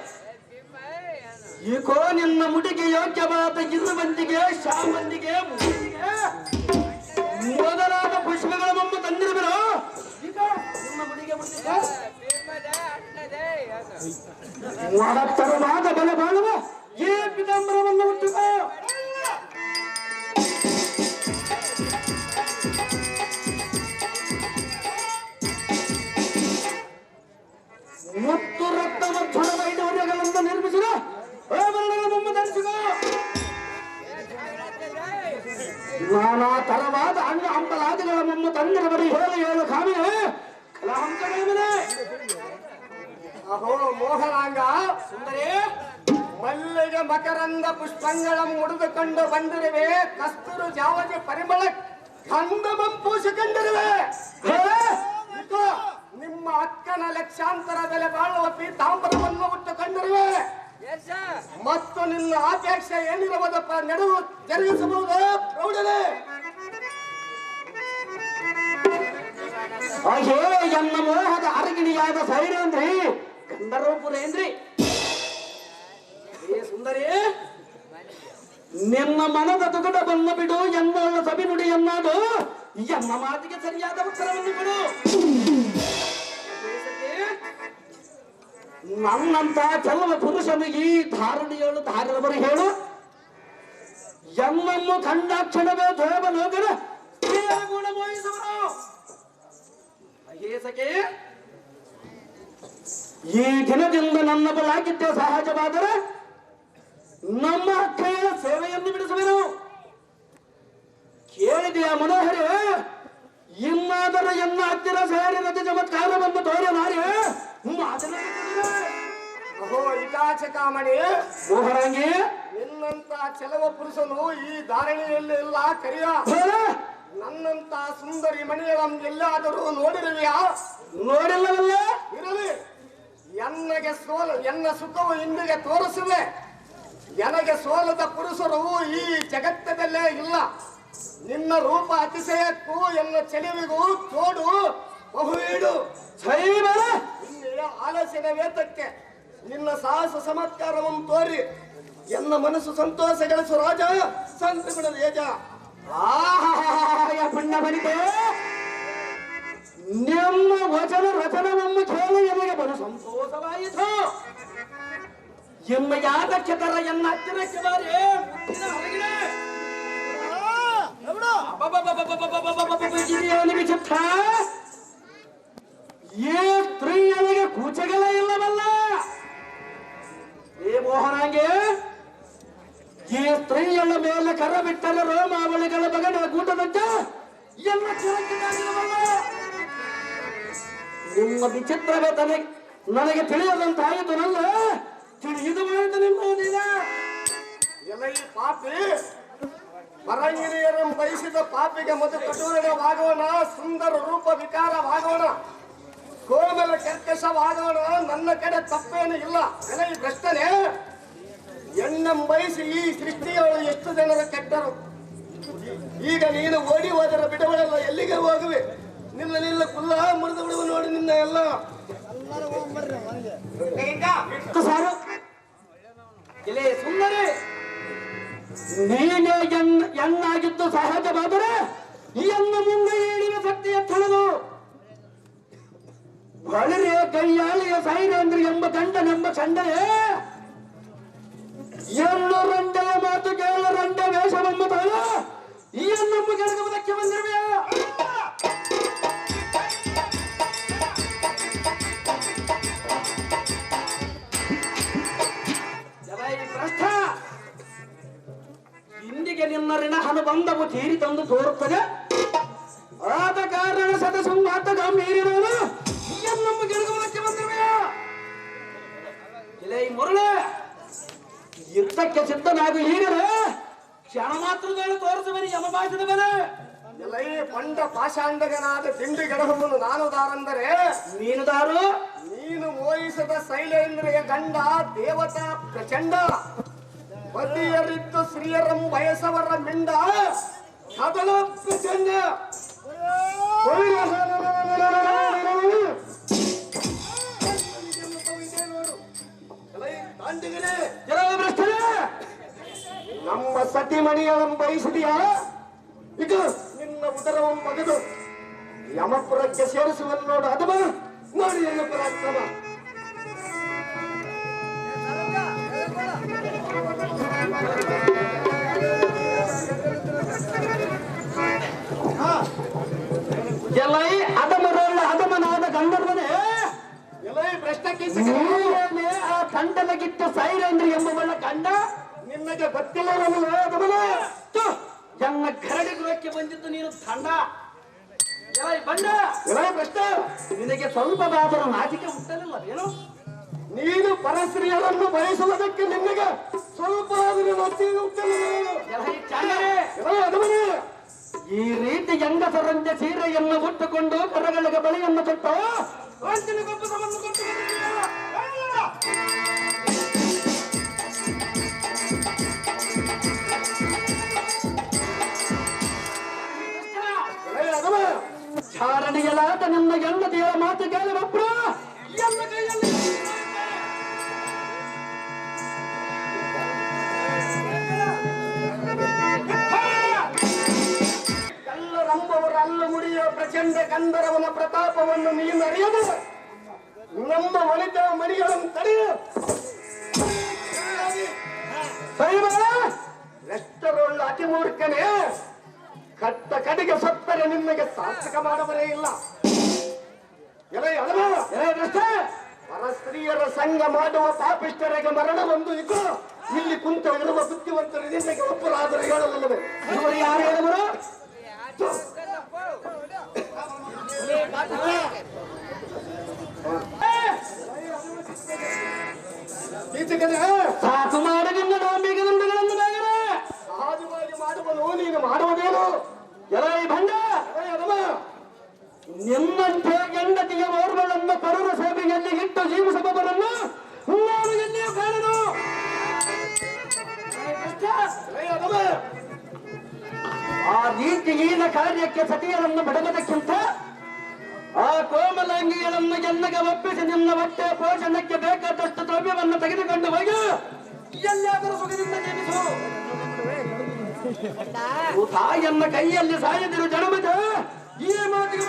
ಈಗೋ ನಿನ್ನ ಮುಡಿಗೆ ಯೋಗ್ಯವಾದ ಇರುವಂತಿಗೆ, ಶಾಮಂತಿಗೆ, ಮೊದಲಾದ ಪುಷ್ಪಗಳ ಮೊಮ್ಮ ತಂದಿರುವರು. ಈಗ ನಿಮ್ಮ ಮುಡಿಗೆ ಮಹತ್ತರವಾದ ಬಲ ಬಾಳುವ ಈ ಪಿತಾಂಬರವನ್ನು ಹುಟ್ಟುಕ. ಮತ್ತು ರಕ್ತವರ್ಧನ ವೈಡೂರ್ಯಗಳಿಂದ ನಿರ್ಮಿಸಿದ ಆಭರಣಗಳ ಮೊಮ್ಮ ಧರಿಸಿದ. ನಾನಾ ತರವಾದ ಅಂಗ ಅಂಬಲಾದಿಗಳ ಮೊಮ್ಮ ತಂದಿರುವರು. ಹೇಳು ಕಾಮಿನ ಕಲಹಂಸಗಳೇ. ಅಹೋ ಮೋಹನಾಂಗ ಸುಂದರೇ, ಮಲ್ಲಿಗೆ ಮಕರಂದ ಪುಷ್ಪಗಳ ಮುಡಿದುಕೊಂಡು ಬಂದಿರುವೆ, ಕಸ್ತೂರು ಜಾವಜಿ ಪರಿಮಳ ಗಂಧಮಂ ಪೂಸಿಕೊಂಡಿರುವೆ. ಇದು ನಿಮ್ಮ ಅಕ್ಕನ ಲಕ್ಷಾಂತರ ಬೆಲೆ ಬಾಳುವ ಪೀತಾಂಬರವನ್ನು ಉಟ್ಟುಕೊಂಡಿರುವೆ. ಮತ್ತು ನಿನ್ನ ಅಪೇಕ್ಷೆ ಏನಿರುವುದಪ್ಪ, ನಡುವು ಜರುಗಿಸಬಹುದು ಪ್ರೌಢನೇ. ಅಹೇ ಎನ್ನ ಮೋಹದ ಅರಗಿಣಿಯಾದ ಸೈರೇಂದ್ರಿ ಗಂಧರ್ವಪುರೇಂದ್ರಿ. ಏ ಸುಂದರಿ, ನಿನ್ನ ಮನದ ತುಗಡ ಬನ್ನ ಬಿಡು, ಎನ್ನೋಳ ಸಭಿ ನುಡಿ ಎನ್ನೋದು ಎನ್ನ ಮಾತಿಗೆ ಸರಿಯಾದ ಉತ್ತರವನ್ನು ಬಿಡು. ನನ್ನಂತ ಕೆಲವ ಪುರುಷನು ಈ ಧಾರಣಿಯಳು ಧಾರದವರು ಹೇಳು, ಎನ್ನನ್ನು ಕಂಡಾಕ್ಷಣವೇ ದೇವಲೋಕದ ಸ್ತ್ರೀಯರ ಗುಣ ಮೋಹಿಸುವರು. ಅಹೇಸಕೆ, ಈ ದಿನದಿಂದ ನನ್ನ ಬಲಾಗಿದ್ದೆ ಸಹಜವಾದರೆ ನಮ್ಮ ಅಕ್ಕಯ್ಯ ಸೇವೆಯನ್ನು ಬಿಡಿಸುವೆನು. ಕೇಳಿದೆಯ ಮನೋಹರೇ, ಇನ್ನಾದರೂ ಎನ್ನ ಹತ್ತಿರ ಸೇರಿದ ಚಮತ್ಕಾರವನ್ನು ತೋರ ನಾರಿ ಅಹೋ ಇಕಾಚಕಾಮಣಿ ಮೋಹರಾಂಗಿ, ನಿನ್ನಂತ ಕೆಲವ ಪುರುಷನು ಈ ಧಾರಣೆಯಲ್ಲಿ ಇಲ್ಲ ಕರಿಯ. ನನ್ನಂತ ಸುಂದರಿ ಮಣಿಯಳಂ ಎಲ್ಲಾದರೂ ನೋಡಿರುವೆಯಾ? ನೋಡಿಲ್ಲವಲ್ಲ. ಇರಲಿ, ಎನ್ನ ಸುಖವು ಇಂದಿಗೆ ತೋರಿಸುವೆ. ನನಗೆ ಸೋಲದ ಪುರುಷರು ಈ ಜಗತ್ತದಲ್ಲೇ ಇಲ್ಲ. ನಿನ್ನ ರೂಪ ಅತಿಶಯಕ್ಕೂ ಎನ್ನ ಚೆಲುವಿಗೂ ತೋಡು ಬಹುವೀಡು. ನಿನ್ನೆಯ ಆಲೋಚನೆ ವೇತಕ್ಕೆ ನಿನ್ನ ಸಾಹಸ ಚಮತ್ಕಾರವನ್ನು ತೋರಿ ಎನ್ನ ಮನಸ್ಸು ಸಂತೋಷ ಗಳಿಸು ರಾಜ, ಸಂತಗುಣ ಯಜ. ಪುಣ್ಯ ಬನಿತೆ, ನಿಮ್ಮ ವಚನ ರಚನವನ್ನು ಕೇಳಿ ನನಗೆ ಬಲು ಸಂತೋಷವಾಯಿತು. ಎಮ್ಮ ಯಾದಕ್ಕೆ ತರ ಎನ್ನ ಹತ್ತಿರಕ್ಕೆ ಬಾರಿ ಮುಟ್ಟಿನ ಹೊರಗಿದೆ. ವಿಚಿತ್ರ, ಈ ಸ್ತ್ರೀಯರಿಗೆ ಕೂಚೆಗಳೇ ಇಲ್ಲವಲ್ಲ. ಏ ಮೋಹನಾಂಗೆ, ಈ ಸ್ತ್ರೀಯಳ ಮೇಲೆ ಕರ ಬಿಟ್ಟರೆ ರೋಮಾವಳಿಗಳ ಬಗಡ ಗೂಟದಂತ ಎಲ್ಲ ಚಿರಕ್ಕಿದ್ದಾಗಿರವಲ್ಲ. ನಿಮ್ಮ ವಿಚಿತ್ರವೇ ನನಗೆ ತಿಳಿಯದಂತಾಯಿತು. ನನ್ನ ತಿಳಿದು ಮಾಡಿದ ನಿಮ್ಮ ಎಲ್ಲ ಈ ಪಾಪಿ ಪರಂಗಿರಿಯರನ್ನು ಬಯಸಿದ ಪಾಪಿಗೆ ಮೊದಲು ಕಟೂರವಾಗೋಣ, ಸುಂದರ ರೂಪ ವಿಕಾರವಾಗೋಣ, ಕೋಮಲ ಕರ್ಕಶವಾಗೋಣ. ನನ್ನ ಕಡೆ ತಪ್ಪೇನು ಇಲ್ಲ. ಎಲ್ಲ ಈ ಭ್ರಷ್ಟನೇ ಎಣ್ಣಂ ಬಯಸಿ ಈ ಸೃಷ್ಟಿಯವರು ಎಷ್ಟು ಜನರ ಕೆಟ್ಟರು. ಈಗ ನೀನು ಓಡಿ ಹೋದರ ಬಿಡವಳಲ್ಲ, ಎಲ್ಲಿಗೆ ಹೋಗುವೆ? ನಿಲ್ಲ ಕುಲ್ಲ ಮುರಿದು ಬಿಡುವ ನೋಡಿ ನಿನ್ನ ಎಲ್ಲ. ಸಾರು ಇಲ್ಲೇ ಸುಂದರಿ, ನೀನೇ ಎನ್ನಾಗಿದ್ದು ಸಹಜವಾದರೆ ಎನ್ನ ಮುಂದೆ ಏಳಿನ ಶಕ್ತಿಯ ತಳೆದು ಬಳಿರೆ ಕೈಯಾಳಿಯ ಸೈರೇಂದ್ರ ಎಂಬ ಗಂಡನೆಂಬ ಚಂಡನೆ ಎನ್ನು ರಂಡೆಯ ಮಾತು ಕೇಳ ರಂಡ ವೇಷವೆಂಬ ತಾಳ ಈ ಎನ್ನೊಬ್ಬ ಗೆಳಗದಕ್ಕೆ ಬಂದಿರುವೆಯ. ಇಂದಿಗೆ ನಿನ್ನ ಋಣ ಅನುಬಂಧವು ತೀರಿ ತಂದು ತೋರುತ್ತದೆ. ಆದ ಕಾರಣ ಸದಸಂವಾದ ಗಂಭೀರನು ನಮ್ಮ ಗೆಳಗದಕ್ಕೆ ಬಂದಿರುವೆಯ. ಇಲ್ಲೇ ಮುರಳೆ, ಯುದ್ಧಕ್ಕೆ ಸಿದ್ಧನಾಗು. ಈಗಲೇ ಕ್ಷಣ ಮಾತ್ರದಲ್ಲಿ ತೋರಿಸುವನು ಯಮಭಾಷದ ಬೆಲೆ. ಎಲ್ಲ ಈ ಪಂಡ ಪಾಷಾಂಡಗನಾದ ತಿಂಡಿ ಗಡಹವನ್ನು ನಾನು ದಾರಂದರೆ ನೀನು ದಾರು. ನೀನು ಮೋಹಿಸದ ಶೈಲೇಂದ್ರಿಯ ಗಂಡ ದೇವತಾ ಪ್ರಚಂಡ. ಪತಿಯರಿದ್ದು ಸ್ತ್ರೀಯರಂ ವಯಸ್ಸವರ ಮಿಂಡ ಕದಲ ಪ್ರಚಂಡ. ನಮ್ಮ ಸತಿಮಣಿಯನ್ನು ಬಯಸಿದೆಯಾ? ಇದು ನಿನ್ನ ಉದರವನ್ನು ಮಗದು ಯಮಪುರಕ್ಕೆ ಸೇರಿಸುವನು ನೋಡು. ಅದು ನೋಡಿ ನನ್ನ ಪರಾಕ್ರಮ. ಎಲ್ಲೈ ಅದಮರಲ್ಲ ಅದಮನಾದ ಗಂಧರ್ವನೇ, ಎಲ್ಲೈ ಪ್ರಶ್ನಕ್ಕೆ ಆ ಕಂಡಲಗಿಟ್ಟ ಸೈರೇಂದ್ರ ಎಂಬುವಳ ಕಂಡ ನಿಮಗೆ ಗೊತ್ತಿಲ್ಲ. ಎನ್ನ ಕರಡಿ ಗೃಹಕ್ಕೆ ಬಂದಿದ್ದು ನೀನು ತಂಡ. ಬಂಡ ಎಲ್ಲೈ ಪ್ರಶ್ನೆ ನಿನಗೆ ಸ್ವಲ್ಪದಾದರೂ ನಾಚಿಕೆ ಹುಟ್ಟಲಿಲ್ಲ ಏನು? ನೀನು ಪರಸ್ತ್ರೀಯರನ್ನು ಬಯಸುವುದಕ್ಕೆ ನಿನಗೆ ಸ್ವಲ್ಪ ಈ ರೀತಿ ಹೆಂಗಸರಂತೆ ಸೀರೆಯನ್ನು ಉಟ್ಟುಕೊಂಡು ಕರಗಳಿಗೆ ಬಳೆಯನ್ನು ಕೊಟ್ಟು ಚಾರಣೆಯಲಾದ ನನ್ನ ಹೆಂಡತಿಯ ಮಾತು ಕೇಳಿ ಒಬ್ಬರು ಎಲ್ಲ ಕೈಯಲ್ಲಿ ಎಲ್ಲರಂಬವರ ಅಲ್ಲ ಮುಡಿಯ ಪ್ರಚಂಡ ಕಂದರವನ ಪ್ರತಾಪವನ್ನು ನೀನು ಅರಿಯದು ನಮ್ಮ ಒಲಿತ ಮಣಿಗಳನ್ನು ತಡೆಯು ಎಷ್ಟರೊಳ್ಳ ಅತಿ ಮೂರ್ಖನೇ ಕಟ್ಟ ಕಡೆಗೆ ಸತ್ತರೆ ನಿಮಗೆ ಸಾರ್ಥಕ ಮಾಡಬರೇ ಇಲ್ಲ ಪರಸ್ತ್ರೀಯರ ಸಂಘ ಮಾಡುವ ಪಾಪಿಷ್ಟರಿಗೆ ಮರಣ ಒಂದು ಇದ್ದು ಇಲ್ಲಿ ಕುಂತ ಇರುವ ಬುದ್ಧಿವಂತರು ನಿಮಗೆ ಒಪ್ಪಲಾದರೆ ಹೇಳಲಲ್ಲವೇ ಇವರು ಯಾರು ಹೇಳಿದರು? ಸಾಕು ಮಾಡದಿಂದ ಡಾಂಬಿಗೆ ದುಂಡುಗಳನ್ನು ಬೇಗನೆ ಸಹಜವಾಗಿ ಮಾಡುವನು ನೀನು ಮಾಡುವುದೇನು ಎಲೈ ಭಂಡ ನಿನ್ನಂತೆ ಹೆಂಡತಿಯ ಓರ್ಗಳನ್ನು ಪರರ ಸೇವೆಯಲ್ಲಿ ಇಟ್ಟು ಜೀವಿಸುವವರನ್ನು ನಾನು ಎಲ್ಲಿಯೂ ಕಾಣನು. ಆ ರೀತಿಯೀನ ಕಾರ್ಯಕ್ಕೆ ಸತಿಯರನ್ನು ಬಿಡುವುದಕ್ಕಿಂತ ಆ ಕೋಮಲಾಂಗಿಗಳನ್ನು ಎನ್ನಗೆ ಒಪ್ಪಿಸಿ ನಿನ್ನ ಹೊಟ್ಟೆ ಪೋಷಣಕ್ಕೆ ಬೇಕಾದಷ್ಟು ದ್ರವ್ಯವನ್ನು ತೆಗೆದುಕೊಂಡು ಹೋಗಿ ಎಲ್ಲಾದರೂ ಸುಖದಿಂದ ಜೀವಿಸು. ತಾಯಿಯನ್ನ ಕೈಯಲ್ಲಿ ಸಾಯದಿರು ಜನಮತ ಈ ಮಾತಿಗೆ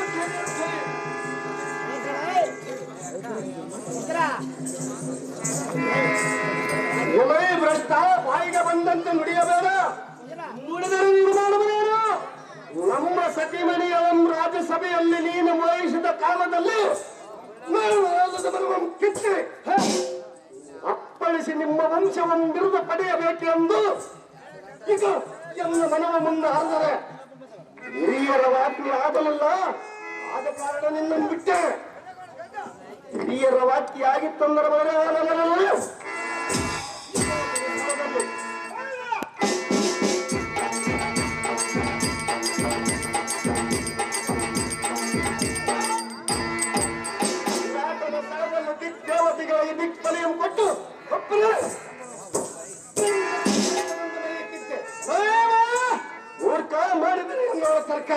ಭ್ರಷ್ಟ ಬಾಯಿಗೆ ಬಂದಂತೆ ನುಡಿಯಬೇಡ. ನುಡಿದರೆ ನೀನು ಮಾಡುವುದೇನು? ನಮ್ಮ ಸತಿಮಣಿಯ ರಾಜ್ಯಸಭೆಯಲ್ಲಿ ನೀನು ವಹಿಸಿದ ಕಾಲದಲ್ಲಿ ಕಿತ್ತೆ ಅಪ್ಪಳಿಸಿ ನಿಮ್ಮ ವಂಶವನ್ನು ಬಿರುದು ಪಡೆಯಬೇಕೆಂದು ಈಗ ಎಲ್ಲ ಮನವ ಮುಂದೆ ಆದರೆ ಹಿರಿಯರ ವಾಕ್ಯ ಆಗಲಿಲ್ಲ. ಆದ ಕಾರಣ ನಿನ್ನನ್ನು ಬಿಟ್ಟೆ. ಹಿರಿಯರ ವಾಕ್ಯ ಆಗಿತ್ತಂದ್ರೆ ದೇವತೆಗಳಿಗೆ ದಿಕ್ಪಲೆಯನ್ನು ಕೊಟ್ಟು ಮೂರ್ಖ ಮಾಡಿದರೆ ತರ್ಕ